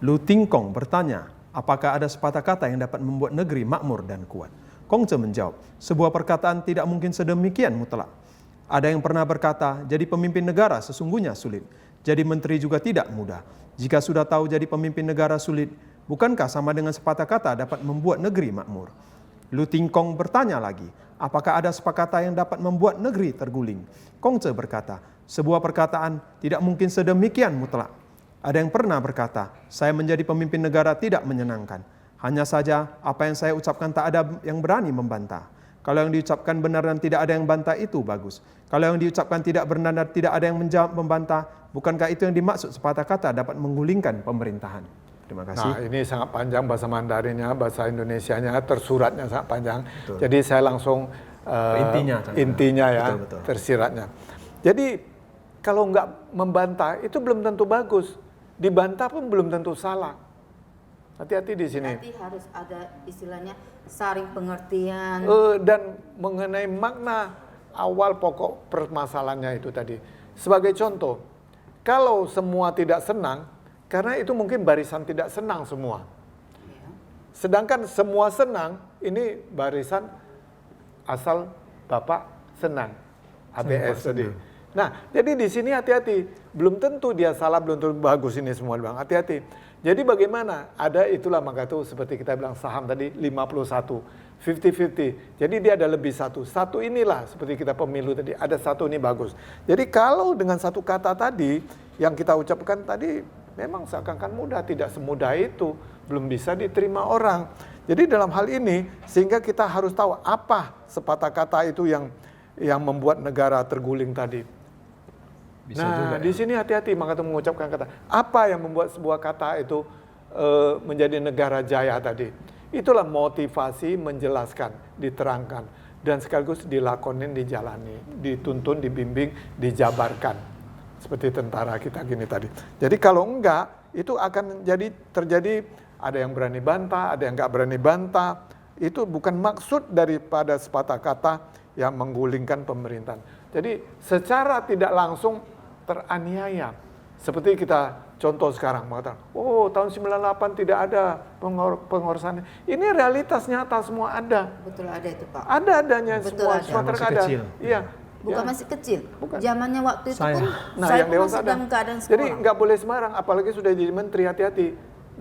Speaker 2: Lu Tingkong bertanya, apakah ada sepatah kata yang dapat membuat negeri makmur dan kuat? Kongce menjawab, sebuah perkataan tidak mungkin sedemikian mutlak. Ada yang pernah berkata, jadi pemimpin negara sesungguhnya sulit. Jadi menteri juga tidak mudah. Jika sudah tahu jadi pemimpin negara sulit, bukankah sama dengan sepatah kata dapat membuat negeri makmur? Lu Tingkong bertanya lagi, apakah ada sepatah kata yang dapat membuat negeri terguling? Kongce berkata, sebuah perkataan tidak mungkin sedemikian mutlak. Ada yang pernah berkata, saya menjadi pemimpin negara tidak menyenangkan. Hanya saja apa yang saya ucapkan tak ada yang berani membantah. Kalau yang diucapkan benar dan tidak ada yang bantah itu bagus. Kalau yang diucapkan tidak benar dan tidak ada yang menjawab membantah, bukankah itu yang dimaksud sepatah kata dapat menggulingkan pemerintahan? Terima kasih.
Speaker 3: Nah, ini sangat panjang bahasa Mandarinnya, bahasa Indonesianya, tersuratnya sangat panjang.
Speaker 2: Betul.
Speaker 3: Jadi saya langsung intinya ya,
Speaker 2: betul.
Speaker 3: tersiratnya. Jadi kalau nggak membantah itu belum tentu bagus, dibantah pun belum tentu salah. Hati-hati di sini.
Speaker 1: Berarti harus ada istilahnya saling pengertian.
Speaker 3: Dan mengenai makna awal pokok permasalahannya itu tadi. Sebagai contoh, kalau semua tidak senang, karena itu mungkin barisan tidak senang semua. Sedangkan semua senang, ini barisan asal Bapak senang. ABS tadi. Nah, jadi di sini hati-hati. Belum tentu dia salah, belum tentu bagus ini semua, Bang. Hati-hati. Jadi bagaimana? Ada itulah maka itu seperti kita bilang saham tadi 51, 50-50. Jadi dia ada lebih satu. Satu inilah seperti kita pemilu tadi, ada satu ini bagus. Jadi kalau dengan satu kata tadi yang kita ucapkan tadi memang seakan-akan mudah, tidak semudah itu, belum bisa diterima orang. Jadi dalam hal ini sehingga kita harus tahu apa sepatah kata itu yang membuat negara terguling tadi.
Speaker 2: Bisa
Speaker 3: nah,
Speaker 2: juga,
Speaker 3: di sini hati-hati maka itu mengucapkan kata. Apa yang membuat sebuah kata itu menjadi negara jaya tadi? Itulah motivasi menjelaskan, diterangkan, dan sekaligus dilakonin, dijalani, dituntun, dibimbing, dijabarkan. Seperti tentara kita gini tadi. Jadi kalau enggak, itu akan terjadi ada yang berani bantah, ada yang enggak berani bantah. Itu bukan maksud daripada sepatah kata yang menggulingkan pemerintahan. Jadi secara tidak langsung teraniaya. Seperti kita contoh sekarang mengatakan, oh tahun 98 tidak ada pengorbanan. Ini realitas nyata semua ada.
Speaker 1: Betul ada itu Pak.
Speaker 3: Ada adanya
Speaker 1: Betul
Speaker 3: semua
Speaker 1: ada.
Speaker 3: terkadang.
Speaker 2: Masih kecil.
Speaker 3: Iya.
Speaker 1: Bukan
Speaker 3: Ya.
Speaker 1: masih kecil.
Speaker 3: Bukan.
Speaker 1: Zamannya waktu itu
Speaker 2: Saya.
Speaker 1: pun
Speaker 3: Nah,
Speaker 1: saya
Speaker 3: yang
Speaker 1: pun
Speaker 3: dewasa
Speaker 1: masih
Speaker 3: ada.
Speaker 1: dalam keadaan sekolah.
Speaker 3: Jadi nggak boleh sembarang, apalagi sudah jadi menteri, hati-hati.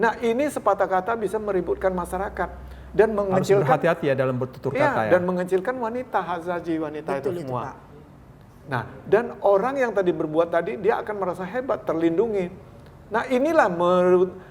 Speaker 3: Nah ini sepatah kata bisa meributkan masyarakat dan
Speaker 2: Harus
Speaker 3: mengecilkan.
Speaker 2: berhati-hati ya dalam bertutur kata ya.
Speaker 3: Dan mengecilkan wanita, hazaji wanita
Speaker 1: Betul
Speaker 3: itu
Speaker 1: itu,
Speaker 3: semua.
Speaker 1: Pak.
Speaker 3: Nah, dan orang yang tadi berbuat tadi, dia akan merasa hebat, terlindungi. Nah, inilah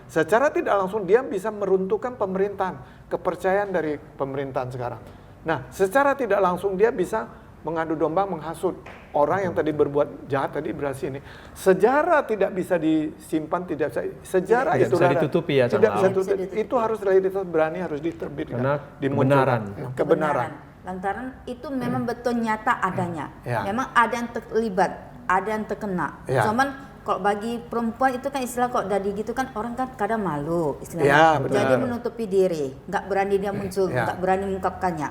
Speaker 3: secara tidak langsung dia bisa meruntuhkan pemerintahan, kepercayaan dari pemerintahan sekarang. Nah, secara tidak langsung dia bisa mengadu domba, menghasut orang yang tadi berbuat jahat tadi berhasil ini. Sejarah tidak bisa disimpan, tidak bisa. Sejarah
Speaker 2: Tidak
Speaker 3: itu
Speaker 2: bisa ditutupi ya,
Speaker 3: tidak
Speaker 2: Cang
Speaker 3: bisa
Speaker 2: Al.
Speaker 3: ditutupi. Itu harus realitas berani, harus diterbitkan.
Speaker 2: Karena
Speaker 3: dimunculkan.
Speaker 2: kebenaran.
Speaker 1: Lantaran itu memang betul nyata adanya.
Speaker 3: Ya.
Speaker 1: Memang ada yang terlibat, ada yang terkena.
Speaker 3: Ya.
Speaker 1: Cuman kalau bagi perempuan itu kan istilah kok jadi gitu kan orang kan kadang malu istilahnya.
Speaker 3: Ya, benar.
Speaker 1: Jadi menutupi diri, nggak berani dia muncul,
Speaker 3: Ya.
Speaker 1: nggak berani mengungkapkannya.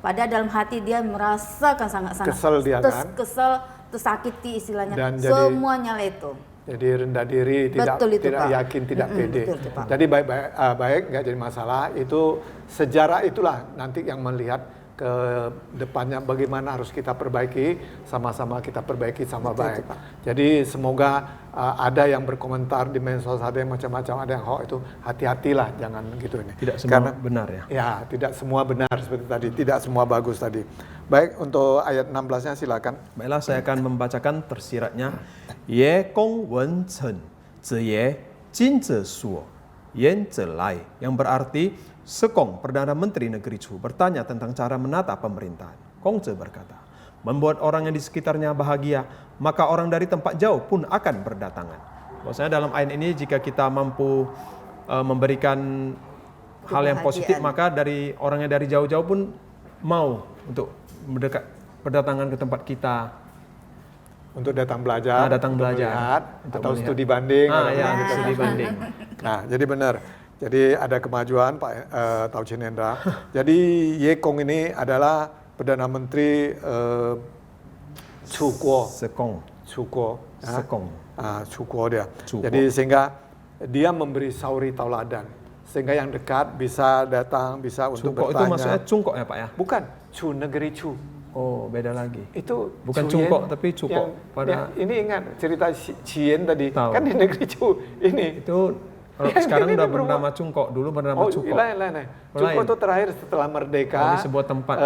Speaker 1: Padahal dalam hati dia merasakan sangat-sangat
Speaker 3: Kesel dia kan?
Speaker 1: kesel, tersakiti istilahnya.
Speaker 3: Dan jadi-
Speaker 1: Semuanya itu.
Speaker 3: Jadi rendah diri,
Speaker 1: Betul itu,
Speaker 3: tidak
Speaker 1: Pak.
Speaker 3: yakin, tidak pede.
Speaker 1: Betul itu, Pak.
Speaker 3: Jadi baik nggak jadi masalah. Itu sejarah itulah nanti yang melihat ke depannya bagaimana harus kita perbaiki, sama-sama kita perbaiki sama
Speaker 1: Betul
Speaker 3: baik.
Speaker 1: itu, Pak.
Speaker 3: Jadi semoga ada yang berkomentar di medsos, ada yang macam-macam, ada yang hoax, itu hati-hatilah, jangan gitu ini.
Speaker 2: Tidak semua benar ya.
Speaker 3: Ya, tidak semua benar seperti tadi, tidak semua bagus tadi. Baik, untuk ayat 16-nya silakan.
Speaker 2: Baiklah, saya akan membacakan tersiratnya. Ye gong wen chen, zi ye jin zi suo, yan zi lai. Yang berarti, Sekong, Perdana Menteri Negeri Chu, bertanya tentang cara menata pemerintahan. Kong Ze berkata, membuat orang yang di sekitarnya bahagia, maka orang dari tempat jauh pun akan berdatangan. Maksudnya dalam ayat ini, jika kita mampu memberikan hal yang positif, maka dari orang yang dari jauh-jauh pun mau untuk berdatangan ke tempat kita.
Speaker 3: Untuk datang belajar,
Speaker 2: datang
Speaker 3: untuk
Speaker 2: belajar,
Speaker 3: melihat,
Speaker 2: untuk
Speaker 3: atau
Speaker 2: melihat.
Speaker 3: studi banding.
Speaker 2: Ya, studi banding.
Speaker 3: Nah, jadi benar. Jadi ada kemajuan Pak Tauchin Hendra. Jadi Ye Kong ini adalah Perdana Menteri Cukuo.
Speaker 2: Sekong.
Speaker 3: Cukuo.
Speaker 2: Sekong.
Speaker 3: Cukuo dia.
Speaker 2: Cukuo.
Speaker 3: Jadi sehingga dia memberi sauri tauladan. Sehingga yang dekat bisa datang, bisa untuk
Speaker 2: Cungkok
Speaker 3: bertanya.
Speaker 2: itu maksudnya cungkok ya Pak ya?
Speaker 3: Bukan, Chu negeri Chu.
Speaker 2: Oh, beda lagi.
Speaker 3: Itu
Speaker 2: Bukan
Speaker 3: Chu Yen
Speaker 2: cungkok, tapi cukok
Speaker 3: yang ini ingat cerita Cien tadi.
Speaker 2: Tahu.
Speaker 3: Kan di negeri Chu ini.
Speaker 2: Itu Kalau sekarang udah bernama Cungkok, dulu bernama Cukok.
Speaker 3: Lain. Cungkok itu terakhir setelah merdeka.
Speaker 2: Di sebuah tempat.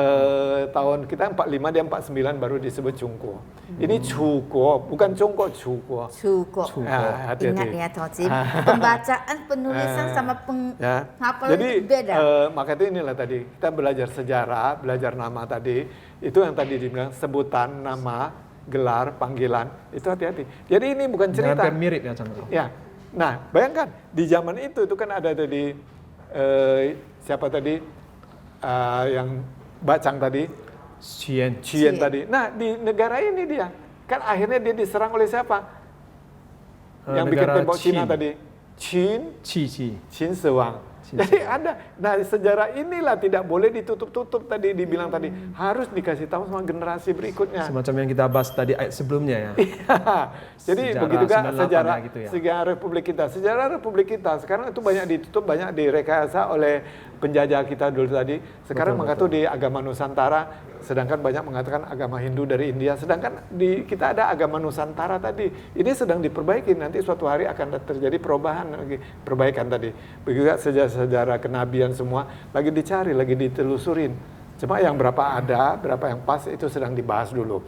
Speaker 3: Tahun kita 45, dia 49 baru disebut Cungkok. Ini Cukok, bukan Cungkok, Cukok.
Speaker 1: Cukok.
Speaker 3: Hati-hati.
Speaker 1: Ingat ya Tocim, pembacaan, penulisan sama penghafalan
Speaker 3: Jadi,
Speaker 1: itu beda.
Speaker 3: maka itu inilah tadi, kita belajar sejarah, belajar nama tadi. Itu yang tadi dibilang sebutan, nama, gelar, panggilan, itu hati-hati. Jadi ini bukan cerita.
Speaker 2: Hampir mirip ya Cang.
Speaker 3: Ya. Nah, bayangkan di zaman itu kan ada tadi siapa tadi yang Bacang tadi,
Speaker 2: Cien.
Speaker 3: tadi. Nah, di negara ini dia kan akhirnya dia diserang oleh siapa? Yang bikin tembok Cina tadi, Qin Sewang. Jadi ada, nah sejarah inilah tidak boleh ditutup-tutup tadi dibilang tadi, harus dikasih tahu sama generasi berikutnya.
Speaker 2: Semacam yang kita bahas tadi ayat sebelumnya ya.
Speaker 3: Jadi
Speaker 2: Sejarah
Speaker 3: begitu juga
Speaker 2: 98
Speaker 3: sejarah
Speaker 2: ya, gitu ya.
Speaker 3: sejarah Republik kita sekarang itu banyak ditutup, banyak direkayasa oleh penjajah kita dulu tadi. Sekarang mengatur di agama Nusantara, sedangkan banyak mengatakan agama Hindu dari India, sedangkan di kita ada agama Nusantara tadi. Ini sedang diperbaiki, nanti suatu hari akan terjadi perubahan lagi, perbaikan tadi. Begitu juga sejarah kenabian semua lagi dicari, lagi ditelusurin. Cuma yang berapa ada, berapa yang pas itu sedang dibahas dulu.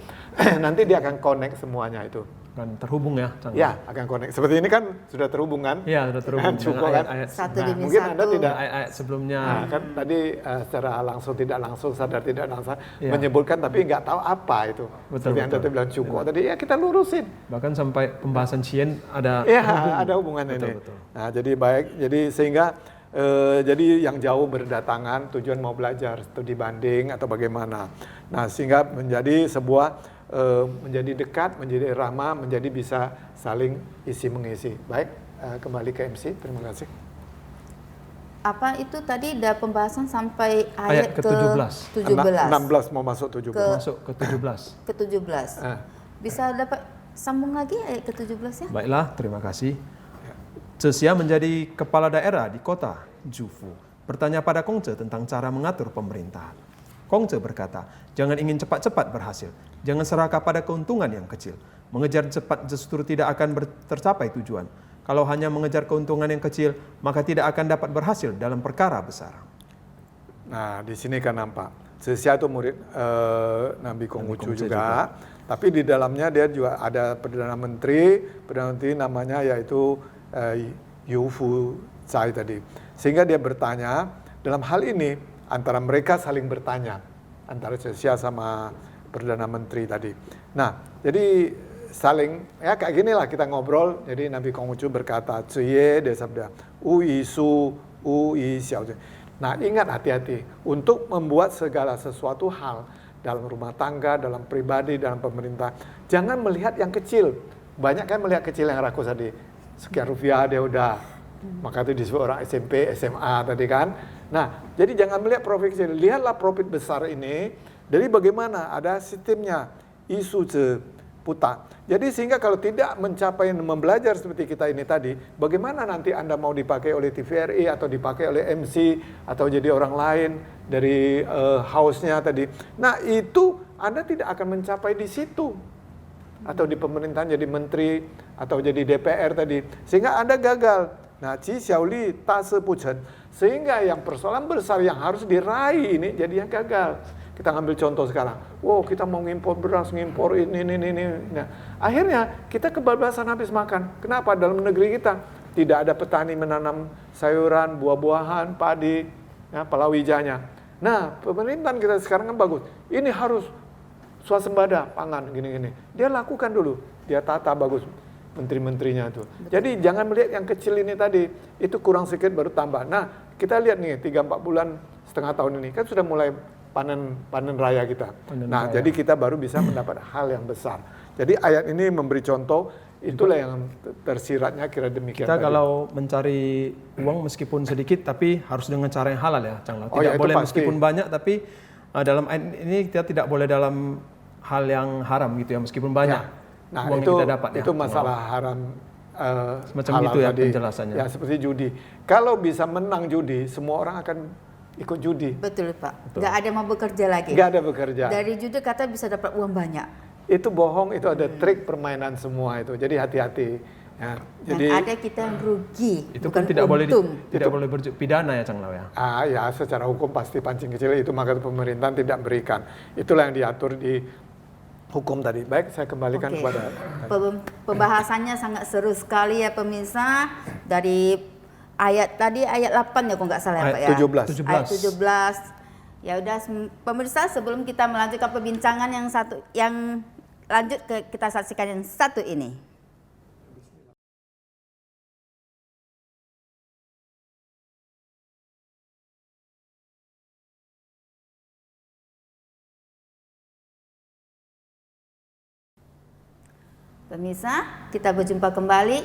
Speaker 3: Nanti dia akan connect semuanya itu.
Speaker 2: Kan terhubung ya Cang.
Speaker 3: Ya, akan connect. Seperti ini kan sudah terhubung kan?
Speaker 2: Iya, sudah terhubung
Speaker 3: Cukup
Speaker 2: dengan
Speaker 3: kan?
Speaker 2: ayat-ayat
Speaker 1: Satu
Speaker 3: Nah,
Speaker 1: demi
Speaker 3: mungkin
Speaker 1: satu.
Speaker 3: Anda tidak
Speaker 2: ayat sebelumnya.
Speaker 3: Nah, kan tadi secara langsung tidak langsung, sadar tidak langsung menyebutkan tapi nggak tahu apa itu.
Speaker 2: Betul,
Speaker 3: Seperti Anda
Speaker 2: betul.
Speaker 3: bilang cukup tadi ya kita lurusin.
Speaker 2: Bahkan sampai pembahasan Cien ada
Speaker 3: Ya, ada hubungan
Speaker 2: Betul,
Speaker 3: ini.
Speaker 2: betul.
Speaker 3: Nah, jadi baik, jadi sehingga jadi yang jauh berdatangan tujuan mau belajar studi banding atau bagaimana. Nah, sehingga menjadi sebuah menjadi dekat, menjadi ramah, menjadi bisa saling isi mengisi. Baik, kembali ke MC. Terima kasih.
Speaker 1: Apa itu tadi ada pembahasan sampai ayat
Speaker 2: ke-17.
Speaker 3: 16 mau masuk 17.
Speaker 2: Masuk ke 17.
Speaker 1: ke-17. Bisa dapat sambung lagi ayat ke-17 ya?
Speaker 2: Baiklah, terima kasih. Cesia menjadi kepala daerah di kota Jufu. Bertanya pada Kongce tentang cara mengatur pemerintahan. Kongce berkata, jangan ingin cepat-cepat berhasil. Jangan serakah pada keuntungan yang kecil. Mengejar cepat justru tidak akan tercapai tujuan. Kalau hanya mengejar keuntungan yang kecil, maka tidak akan dapat berhasil dalam perkara besar.
Speaker 3: Nah, di sini kan nampak. Cesia itu murid Nabi Konghucu juga. Tapi di dalamnya dia juga ada Perdana Menteri namanya yaitu Yu Fu Zai tadi. Sehingga dia bertanya, dalam hal ini antara mereka saling bertanya, antara Cesia sama Perdana Menteri tadi. Nah, jadi saling, ya kayak gini lah kita ngobrol. Jadi Nabi Konghucu berkata, Ciye, dia sabda, U Su, U Xiao. Nah, ingat hati-hati untuk membuat segala sesuatu hal dalam rumah tangga, dalam pribadi, dalam pemerintah. Jangan melihat yang kecil. Banyak kan melihat kecil yang rakus tadi. Sekian rupiah dia udah. Maka itu disebut orang SMP, SMA tadi kan. Nah, jadi jangan melihat profit kecil. Lihatlah profit besar ini. Dari bagaimana ada sistemnya. Isu putar. Jadi sehingga kalau tidak mencapai membelajar seperti kita ini tadi, bagaimana nanti Anda mau dipakai oleh TVRI atau dipakai oleh MC atau jadi orang lain dari house-nya tadi. Nah, itu Anda tidak akan mencapai di situ. Atau di pemerintahan jadi menteri atau jadi DPR tadi. Sehingga Anda gagal. Nah, Qi Xiaoli Ta Se Bu Chen. Sehingga yang persoalan besar yang harus diraih ini jadi yang gagal. Kita ngambil contoh sekarang. Wow, kita mau ngimpor beras, ngimpor ini. Nah, akhirnya kita kebablasan habis makan. Kenapa? Dalam negeri kita tidak ada petani menanam sayuran, buah-buahan, padi, ya, palawijanya. Nah, pemerintahan kita sekarang kan bagus. Ini harus swasembada pangan gini-gini. Dia lakukan dulu. Dia tata bagus menteri-menterinya itu. Jadi jangan melihat yang kecil ini tadi. Itu kurang sedikit baru tambah. Nah, kita lihat nih 3-4 bulan setengah tahun ini kan sudah mulai panen raya kita. Nah, jadi kita baru bisa mendapat hal yang besar. Jadi ayat ini memberi contoh, itulah yang tersiratnya kira demikian.
Speaker 2: Kita
Speaker 3: tadi.
Speaker 2: kalau mencari uang meskipun sedikit, tapi harus dengan cara yang halal ya, Cang Lau.
Speaker 3: Oh
Speaker 2: Tidak
Speaker 3: ya, itu
Speaker 2: boleh
Speaker 3: pasti.
Speaker 2: meskipun banyak, tapi dalam ayat ini kita tidak boleh dalam hal yang haram gitu ya, meskipun banyak
Speaker 3: Nah,
Speaker 2: uang
Speaker 3: itu,
Speaker 2: yang kita dapat ya.
Speaker 3: itu masalah haram
Speaker 2: Semacam
Speaker 3: halal
Speaker 2: itu ya
Speaker 3: tadi.
Speaker 2: penjelasannya.
Speaker 3: Ya, seperti judi. Kalau bisa menang judi, semua orang akan ikut judi.
Speaker 1: Betul Pak. Nggak ada mau bekerja lagi.
Speaker 3: Nggak ada bekerja.
Speaker 1: Dari judi kata bisa dapat uang banyak.
Speaker 3: Itu bohong, itu ada trik permainan semua itu. Jadi hati-hati. Ya,
Speaker 1: Dan
Speaker 3: jadi
Speaker 1: ada kita yang rugi,
Speaker 2: Itu
Speaker 1: bukan
Speaker 2: kan tidak boleh
Speaker 1: untung.
Speaker 2: tidak boleh pidana ya Cang Lau ya.
Speaker 3: ya secara hukum pasti pancing kecil itu maka pemerintahan tidak berikan. Itulah yang diatur di hukum tadi. Baik, saya kembalikan
Speaker 1: Oke.
Speaker 3: kepada
Speaker 1: Pembahasannya sangat seru sekali ya pemirsa. Dari ayat tadi ayat 8 ya kalau nggak salah ya Pak ya.
Speaker 3: ayat 17.
Speaker 1: Ayat 17. Ya udah pemirsa, sebelum kita melanjutkan perbincangan yang lanjut kita saksikan yang satu ini. Pemirsa, kita berjumpa kembali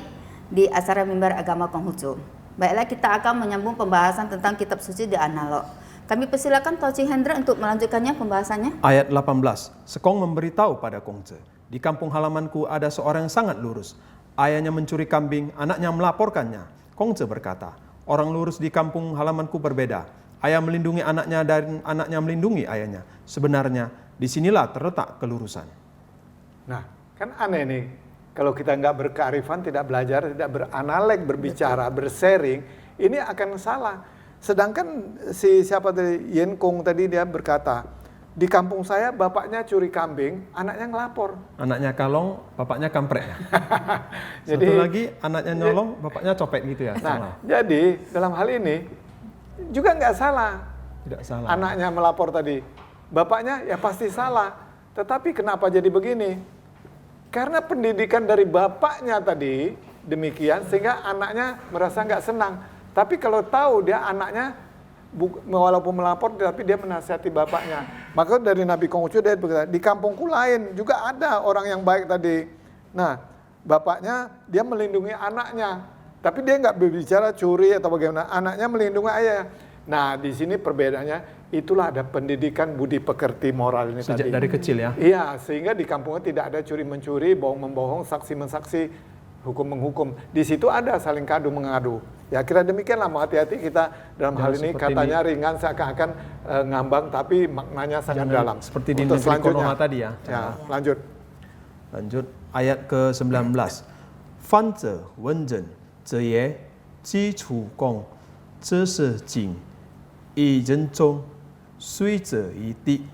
Speaker 1: di acara Mimbar Agama Konghucu. Baiklah, kita akan menyambung pembahasan tentang kitab suci di analog. Kami persilakan Toci Hendra untuk melanjutkannya pembahasannya.
Speaker 2: Ayat 18. Sekong memberitahu pada Kongce, di kampung halamanku ada seorang yang sangat lurus. Ayahnya mencuri kambing, anaknya melaporkannya. Kongce berkata, orang lurus di kampung halamanku berbeda. Ayah melindungi anaknya dan anaknya melindungi ayahnya. Sebenarnya disinilah terletak kelurusan.
Speaker 3: Nah, kan aneh nih, kalau kita nggak berkearifan, tidak belajar, tidak beranalek, berbicara, bersharing, ini akan salah. Sedangkan siapa tadi, Yen Kong tadi dia berkata, di kampung saya bapaknya curi kambing, anaknya ngelapor.
Speaker 2: Anaknya kalong, bapaknya kampret.
Speaker 3: Jadi-
Speaker 2: Satu lagi anaknya nyolong, bapaknya copet gitu ya. Cang Lau.
Speaker 3: Nah, jadi dalam hal ini juga nggak salah.
Speaker 2: Tidak salah.
Speaker 3: Anaknya melapor tadi, bapaknya ya pasti salah. Tetapi kenapa jadi begini? Karena pendidikan dari bapaknya tadi demikian sehingga anaknya merasa nggak senang. Tapi kalau tahu dia anaknya walaupun melapor tapi dia menasihati bapaknya. Maka dari Nabi Konghucu dia berkata, di kampungku lain juga ada orang yang baik tadi. Nah, bapaknya dia melindungi anaknya. Tapi dia nggak berbicara curi atau bagaimana. Anaknya melindungi ayah. Nah, di sini perbedaannya itulah ada pendidikan budi pekerti moral ini
Speaker 2: Sejak
Speaker 3: tadi.
Speaker 2: dari kecil ya.
Speaker 3: Iya, sehingga di kampungnya tidak ada curi-mencuri, bohong-membohong, saksi-mensaksi, hukum-menghukum. Di situ ada saling kadu mengadu. Ya kira demikianlah, mau hati-hati kita dalam hal ini
Speaker 2: seperti
Speaker 3: katanya ringan seakan-akan ngambang, tapi maknanya sangat
Speaker 2: Jangan
Speaker 3: dalam.
Speaker 2: seperti di
Speaker 3: Untuk
Speaker 2: negeri Konoha tadi ya.
Speaker 3: Ya, lanjut.
Speaker 2: Lanjut ayat ke-19. Fan ze wen zhen, ze ye ji chu gong, ze shi jing, yi zhen zhong, sui ze yi di,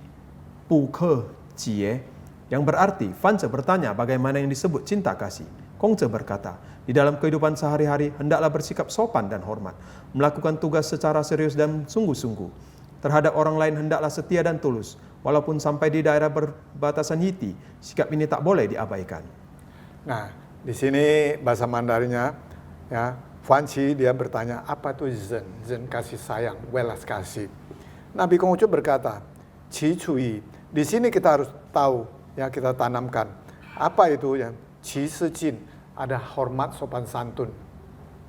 Speaker 2: bu ke jie. Yang berarti, Fan Ze bertanya bagaimana yang disebut cinta kasih. Kong Ze berkata, di dalam kehidupan sehari-hari hendaklah bersikap sopan dan hormat, melakukan tugas secara serius dan sungguh-sungguh. Terhadap orang lain hendaklah setia dan tulus, walaupun sampai di daerah perbatasan Hiti, sikap ini tak boleh diabaikan.
Speaker 3: Nah, di sini bahasa Mandarinnya, ya, Fan Qi dia bertanya, apa itu zen? Zen kasih sayang, welas kasih. Nabi Konghucu berkata, Qi Cui. Di sini kita harus tahu, ya kita tanamkan. Apa itu ya? Qi Si Jin, ada hormat sopan santun.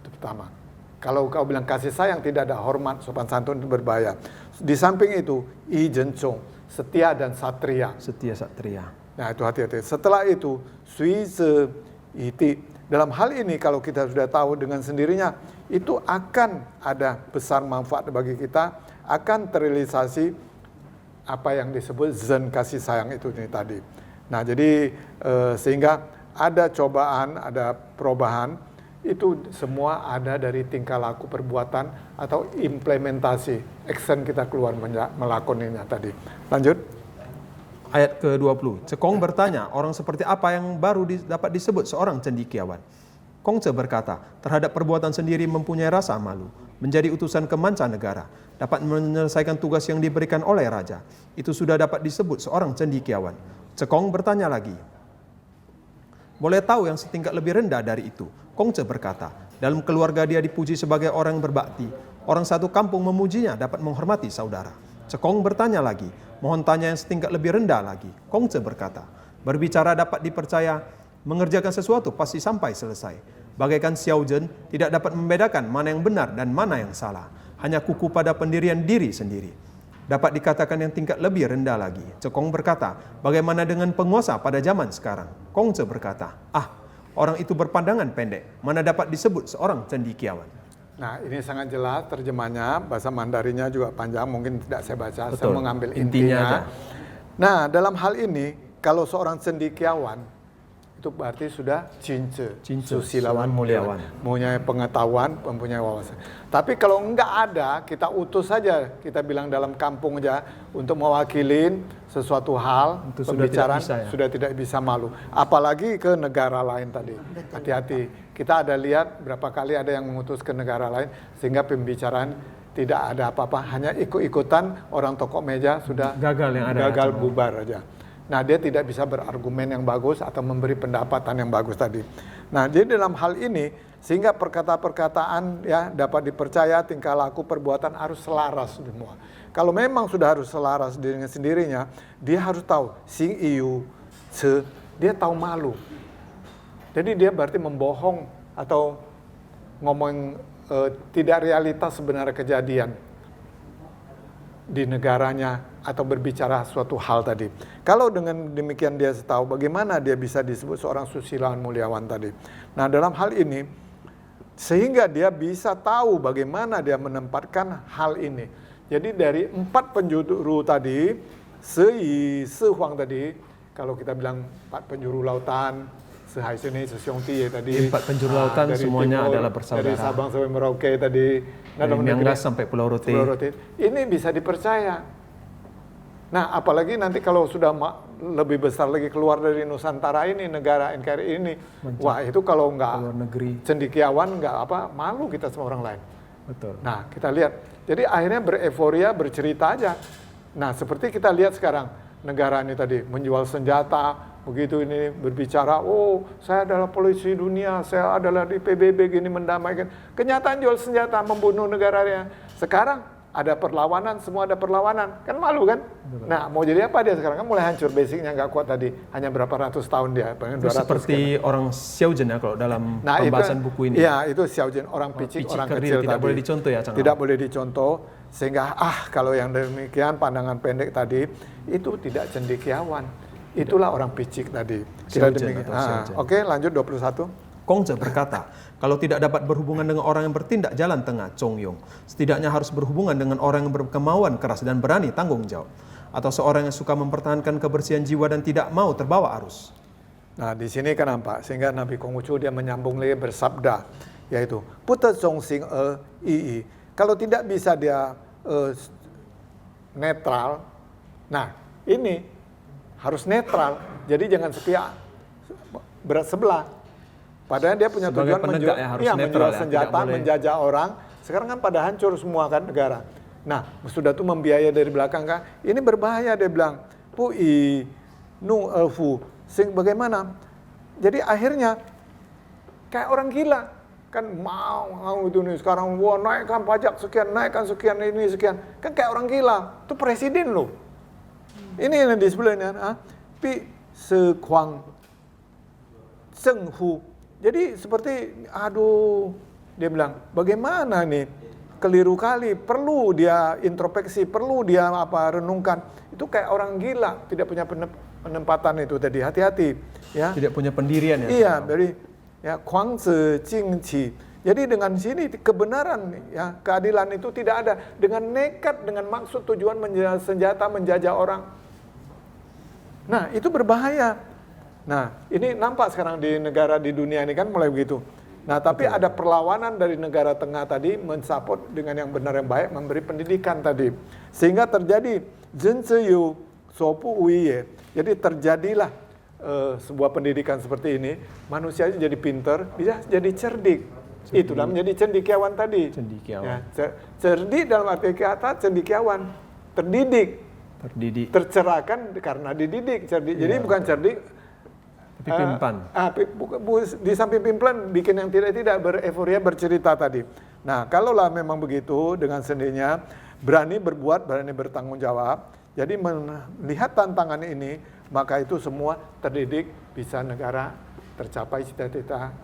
Speaker 3: Itu pertama. Kalau kau bilang kasih sayang tidak ada hormat sopan santun itu berbahaya. Di samping itu, I Zhen Zhong, setia dan satria.
Speaker 2: Setia satria.
Speaker 3: Nah itu hati-hati. Setelah itu, Sui Ze Iti. Dalam hal ini kalau kita sudah tahu dengan sendirinya, itu akan ada besar manfaat bagi kita, akan terrealisasi apa yang disebut zen kasih sayang itu tadi. Nah jadi sehingga ada cobaan, ada perubahan, itu semua ada dari tingkah laku perbuatan atau implementasi, action kita keluar melakoninya tadi. Lanjut.
Speaker 2: Ayat ke-20. Cekong bertanya, orang seperti apa yang baru dapat disebut seorang cendekiawan? Kong Ce berkata, terhadap perbuatan sendiri mempunyai rasa malu, menjadi utusan ke mancanegara, dapat menyelesaikan tugas yang diberikan oleh raja. Itu sudah dapat disebut seorang cendekiawan. Cekong bertanya lagi, boleh tahu yang setingkat lebih rendah dari itu? Kong Ce berkata, dalam keluarga dia dipuji sebagai orang yang berbakti. Orang satu kampung memujinya dapat menghormati saudara. Cekong bertanya lagi, mohon tanya yang setingkat lebih rendah lagi. Kong Ce berkata, berbicara dapat dipercaya, mengerjakan sesuatu pasti sampai selesai. Bagaikan Xiao Zhen tidak dapat membedakan mana yang benar dan mana yang salah. Hanya kuku pada pendirian diri sendiri. Dapat dikatakan yang tingkat lebih rendah lagi. Cekong berkata, bagaimana dengan penguasa pada zaman sekarang? Kong Ce berkata, orang itu berpandangan pendek, mana dapat disebut seorang cendekiawan.
Speaker 3: Nah ini sangat jelas terjemahnya, bahasa Mandarinnya juga panjang, mungkin tidak saya baca,
Speaker 2: Betul.
Speaker 3: saya mengambil
Speaker 2: Intinya
Speaker 3: intinya.
Speaker 2: aja.
Speaker 3: Nah dalam hal ini, kalau seorang cendekiawan, itu berarti sudah cince,
Speaker 2: Cince,
Speaker 3: susilawan,
Speaker 2: muliawan.
Speaker 3: mempunyai pengetahuan, mempunyai wawasan. Tapi kalau enggak ada, kita utus saja, kita bilang dalam kampung aja untuk mewakilin sesuatu hal,
Speaker 2: Itu sudah
Speaker 3: pembicaraan
Speaker 2: tidak bisa, ya?
Speaker 3: sudah tidak bisa malu. Apalagi ke negara lain tadi. Hati-hati. Kita ada lihat berapa kali ada yang mengutus ke negara lain sehingga pembicaraan tidak ada apa-apa, hanya ikut-ikutan orang tokok meja sudah
Speaker 2: Gagal yang ada.
Speaker 3: gagal bubar aja. Nah, dia tidak bisa berargumen yang bagus atau memberi pendapatan yang bagus tadi. Nah, jadi dalam hal ini sehingga perkataan-perkataan ya dapat dipercaya, tingkah laku, perbuatan harus selaras semua. Kalau memang sudah harus selaras dengan sendirinya, dia harus tahu sing iu ce, dia tahu malu. Jadi dia berarti membohong atau ngomong tidak realitas sebenarnya kejadian di negaranya atau berbicara suatu hal tadi. Kalau dengan demikian dia tahu bagaimana dia bisa disebut seorang susilawan muliawan tadi. Nah, dalam hal ini sehingga dia bisa tahu bagaimana dia menempatkan hal ini. Jadi dari 4 penjuru tadi, Sehuang tadi, kalau kita bilang 4 penjuru lautan, Sehai Sini, Sesiong Tiye tadi.
Speaker 2: 4 penjuru lautan
Speaker 3: dari
Speaker 2: semuanya
Speaker 3: timur,
Speaker 2: adalah bersaudara.
Speaker 3: Dari Sabang sampai Merauke tadi. Nah,
Speaker 2: Dari Myangas sampai Pulau Rote.
Speaker 3: Ini bisa dipercaya. Nah, apalagi nanti kalau sudah lebih besar lagi keluar dari Nusantara ini, negara NKRI ini, wah itu kalau nggak
Speaker 2: Luar negeri.
Speaker 3: cendekiawan nggak apa, malu kita sama orang lain.
Speaker 2: Betul.
Speaker 3: Nah, kita lihat. Jadi akhirnya bereforia, bercerita aja. Nah, seperti kita lihat sekarang, negara ini tadi menjual senjata, begitu ini berbicara, oh saya adalah polisi dunia, saya adalah di PBB gini mendamaikan. Kenyataan jual senjata, membunuh negaranya. Sekarang ada perlawanan, semua ada perlawanan. Kan malu kan?
Speaker 2: Betul.
Speaker 3: Nah, mau jadi apa dia sekarang? Kan mulai hancur, basicnya nggak kuat tadi. Hanya berapa ratus tahun dia.
Speaker 2: Itu seperti orang Xiaozhen ya kalau dalam pembahasan buku ini.
Speaker 3: Iya, itu Xiaozhen, orang picik, orang kecil
Speaker 2: tidak
Speaker 3: tadi.
Speaker 2: boleh dicontoh ya, Cang.
Speaker 3: Tidak boleh dicontoh, sehingga kalau yang demikian pandangan pendek tadi, itu tidak cendekiawan. Itulah orang picik tadi. Tidak demikian. Oke, lanjut 21.
Speaker 2: Kongce berkata, kalau tidak dapat berhubungan dengan orang yang bertindak jalan tengah, Chongyong, setidaknya harus berhubungan dengan orang yang berkemauan keras dan berani tanggung jawab. Atau seorang yang suka mempertahankan kebersihan jiwa dan tidak mau terbawa arus.
Speaker 3: Nah, di sini kan nampak, sehingga Nabi Konghucu dia menyambung lagi bersabda, yaitu, Puta Zong Sing Ii. Kalau tidak bisa dia netral, nah ini harus netral, jadi jangan sepihak berat sebelah. Padahal dia punya
Speaker 2: Sebagai
Speaker 3: tujuan
Speaker 2: penegak ya, harus netral
Speaker 3: menjual
Speaker 2: ya,
Speaker 3: senjata,
Speaker 2: tidak boleh.
Speaker 3: menjajah orang. Sekarang kan pada hancur semua kan negara. Nah, sudah tuh membiayai dari belakang kan. Ini berbahaya dia bilang. Pui nu fu sing bagaimana? Jadi akhirnya kayak orang gila. Kan mau itu nih sekarang wah naikkan pajak sekian, naikkan sekian ini sekian. Kan kayak orang gila. Itu presiden loh. Ini yang di sebelahnya, pi sekuang senghu. Jadi seperti, aduh, dia bilang, bagaimana nih, keliru kali, perlu dia introspeksi, perlu dia renungkan. Itu kayak orang gila, tidak punya penempatan itu tadi, hati-hati. Ya.
Speaker 2: Tidak punya pendirian ya.
Speaker 3: Iya, dari ya, kuang se jing qi. Jadi dengan sini kebenaran, ya keadilan itu tidak ada. Dengan nekat, dengan maksud tujuan senjata menjajah orang. Nah, itu berbahaya. Nah, ini nampak sekarang di negara di dunia ini kan mulai begitu. Nah, tapi ada perlawanan dari negara tengah tadi mensupport dengan yang benar yang baik, memberi pendidikan tadi. Sehingga terjadi zhenziyu sopu uiye. Jadi terjadilah sebuah pendidikan seperti ini, manusia jadi pinter, bisa jadi cerdik. Itulah menjadi cendekiawan tadi.
Speaker 2: Cendekiawan.
Speaker 3: Ya, cerdik dalam arti kata cendekiawan, terdidik. Tercerahkan karena dididik, cerdik. Jadi bukan cerdik
Speaker 2: pimpan.
Speaker 3: Di samping pimpan bikin yang tidak bereforia bercerita tadi. Nah, kalaulah memang begitu dengan sendirinya berani berbuat, berani bertanggung jawab. Jadi melihat tantangan ini, maka itu semua terdidik, bisa negara tercapai cita-cita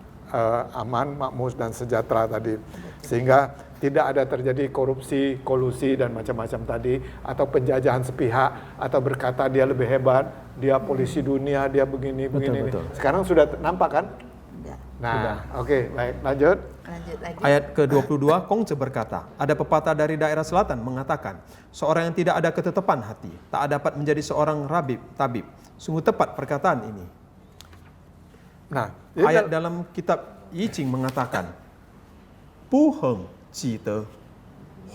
Speaker 3: aman, makmur dan sejahtera tadi. Sehingga tidak ada terjadi korupsi, kolusi dan macam-macam tadi, atau penjajahan sepihak, atau berkata dia lebih hebat, dia polisi dunia, dia begini.
Speaker 2: Betul.
Speaker 3: Sekarang sudah nampak kan?
Speaker 1: Ya.
Speaker 3: Nah, oke, baik, lanjut.
Speaker 1: Lanjut lagi.
Speaker 2: Ayat ke-22, Kongce berkata, ada pepatah dari daerah selatan mengatakan, seorang yang tidak ada ketetapan hati, tak dapat menjadi seorang tabib. Sungguh tepat perkataan ini.
Speaker 3: Nah,
Speaker 2: Ayat dalam kitab I Ching mengatakan, Bu heng ji de,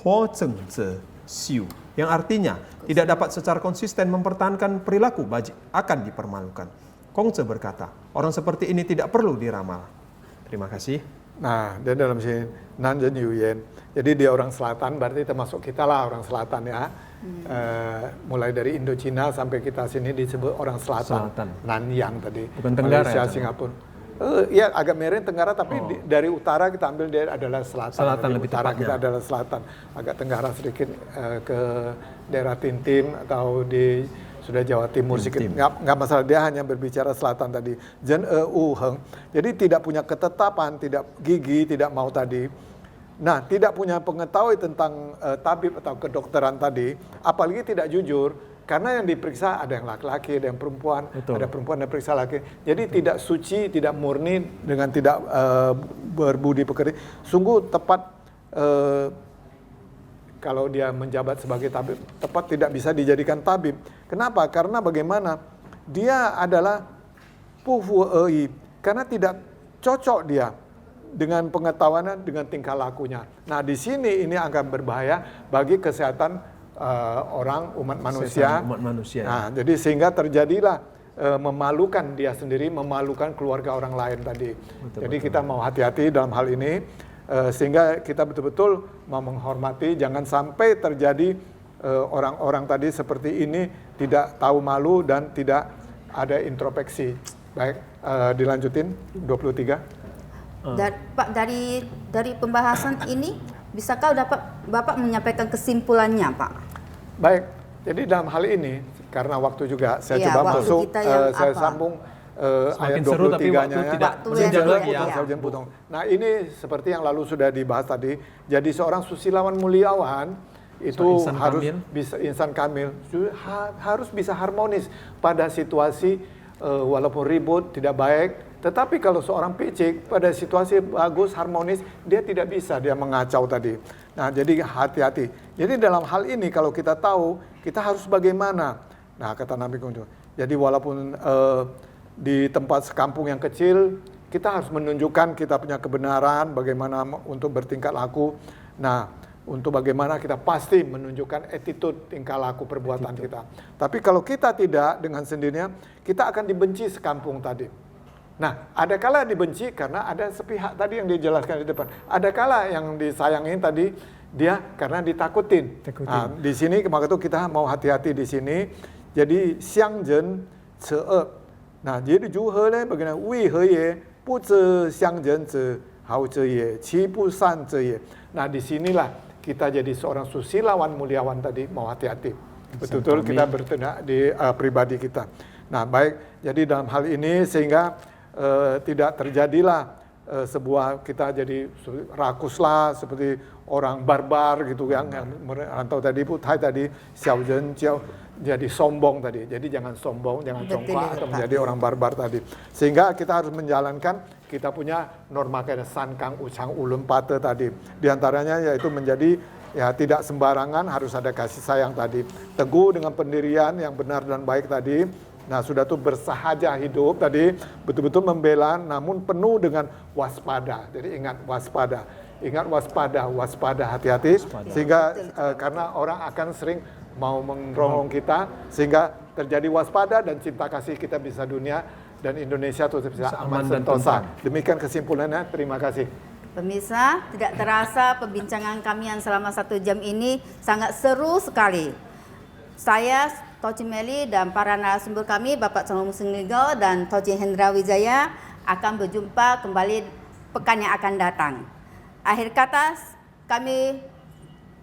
Speaker 2: huo zeng ze xiu. Yang artinya, tidak dapat secara konsisten mempertahankan perilaku akan dipermalukan. Kongce berkata, orang seperti ini tidak perlu diramal. Terima kasih.
Speaker 3: nah, dia dalam sini Nanjen Yuyen. Jadi dia orang selatan, berarti termasuk kita lah orang selatan ya. Mulai dari Indochina sampai kita sini disebut orang selatan. Nanyang tadi.
Speaker 2: Bukan Tenggara
Speaker 3: Malaysia,
Speaker 2: ya,
Speaker 3: Singapura. Ya agak mirip Tenggara, tapi dari utara kita ambil dia adalah selatan.
Speaker 2: Selatan lebih
Speaker 3: utara
Speaker 2: tepatnya.
Speaker 3: kita adalah selatan. Agak Tenggara sedikit ke daerah Tintin atau di sudah Jawa Timur sedikit. Nggak masalah, dia hanya berbicara selatan tadi. Jen u heng. Jadi tidak punya ketetapan, tidak gigi, tidak mau tadi. Nah, tidak punya pengetahuan tentang tabib atau kedokteran tadi, apalagi tidak jujur, karena yang diperiksa ada yang laki-laki, ada yang perempuan, ada perempuan yang periksa laki. Jadi tidak suci, tidak murni, dengan tidak berbudi pekerti. Sungguh tepat kalau dia menjabat sebagai tabib, tepat tidak bisa dijadikan tabib. Kenapa? Karena bagaimana? Dia adalah pufu ei, karena tidak cocok dia dengan pengetahuannya, dengan tingkah lakunya. Nah, di sini ini akan berbahaya bagi kesehatan orang umat manusia. Nah, jadi sehingga terjadilah memalukan dia sendiri, memalukan keluarga orang lain tadi. Jadi kita mau hati-hati dalam hal ini, sehingga kita betul-betul mau menghormati, jangan sampai terjadi orang-orang tadi seperti ini tidak tahu malu dan tidak ada introspeksi. Baik, dilanjutin 23.
Speaker 1: Pak, dari pembahasan ini, bisakah Bapak menyampaikan kesimpulannya, Pak?
Speaker 3: Baik, jadi dalam hal ini, karena waktu juga, saya coba masuk, saya sambung ayat 23-nya.
Speaker 1: Tidak
Speaker 3: potong. Nah, ini seperti yang lalu sudah dibahas tadi, jadi seorang susilawan muliawan, itu insan kamil, harus bisa harmonis pada situasi, walaupun ribut, tidak baik. Tetapi kalau seorang picik pada situasi bagus, harmonis, dia tidak bisa, dia mengacau tadi. Nah, jadi hati-hati. Jadi dalam hal ini kalau kita tahu, kita harus bagaimana. Nah, kata Nabi Kunjung. Jadi walaupun di tempat sekampung yang kecil, kita harus menunjukkan kita punya kebenaran, bagaimana untuk bertingkah laku. Nah, untuk bagaimana kita pasti menunjukkan attitude, tingkah laku, perbuatan kita. Tapi kalau kita tidak, dengan sendirinya, kita akan dibenci sekampung tadi. Nah, ada kala dibenci karena ada sepihak tadi yang dijelaskan di depan. Ada kala yang disayangin tadi dia karena ditakutin. Nah, di sini maka itu kita mau hati-hati di sini. Jadi xiang zhen ce e. Nah, jadi ju he ne bagaimana? Wei he ye bu zhe xiang zhen ze hao zhe ye, qi bu san zhe ye. Nah, di sinilah kita jadi seorang susilawan muliawan tadi, mau hati-hati. Betul-betul kita bertindak di pribadi kita. Nah, baik. Jadi dalam hal ini sehingga tidak terjadilah sebuah kita jadi rakuslah seperti orang barbar gitu yang merantau tadi Putai tadi Xiao Zhen Jiao jadi sombong tadi. Jadi jangan sombong, jangan congkak atau menjadi orang barbar tadi. Sehingga kita harus menjalankan kita punya norma kayak San Kang Ucang Ulun Pate tadi. Di antaranya yaitu menjadi ya tidak sembarangan, harus ada kasih sayang tadi. Teguh dengan pendirian yang benar dan baik tadi. Nah, sudah tuh bersahaja hidup tadi, betul-betul membela, namun penuh dengan waspada. Jadi ingat waspada, waspada, hati-hati. Sehingga karena orang akan sering mau mengerongong kita, sehingga terjadi waspada dan cinta kasih kita bisa dunia dan Indonesia tuh bisa aman sentosa. Demikian kesimpulannya. Terima kasih.
Speaker 1: Pemirsa, tidak terasa perbincangan kami yang selama 1 jam ini sangat seru sekali. Saya, Toci Meli, dan para narasumber kami, Bapak Chong Sengligao dan Toci Hendra Wijaya, akan berjumpa kembali pekan yang akan datang. Akhir kata, kami,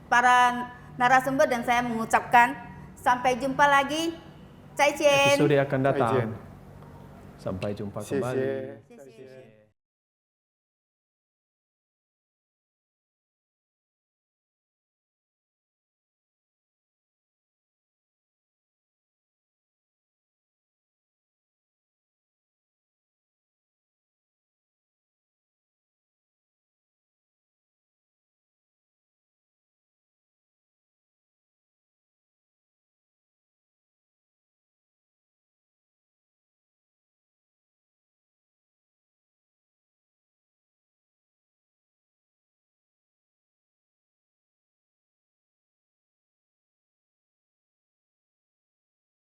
Speaker 1: para narasumber dan saya mengucapkan sampai jumpa lagi. Cai Cien.
Speaker 2: Episode akan datang. Sampai jumpa kembali.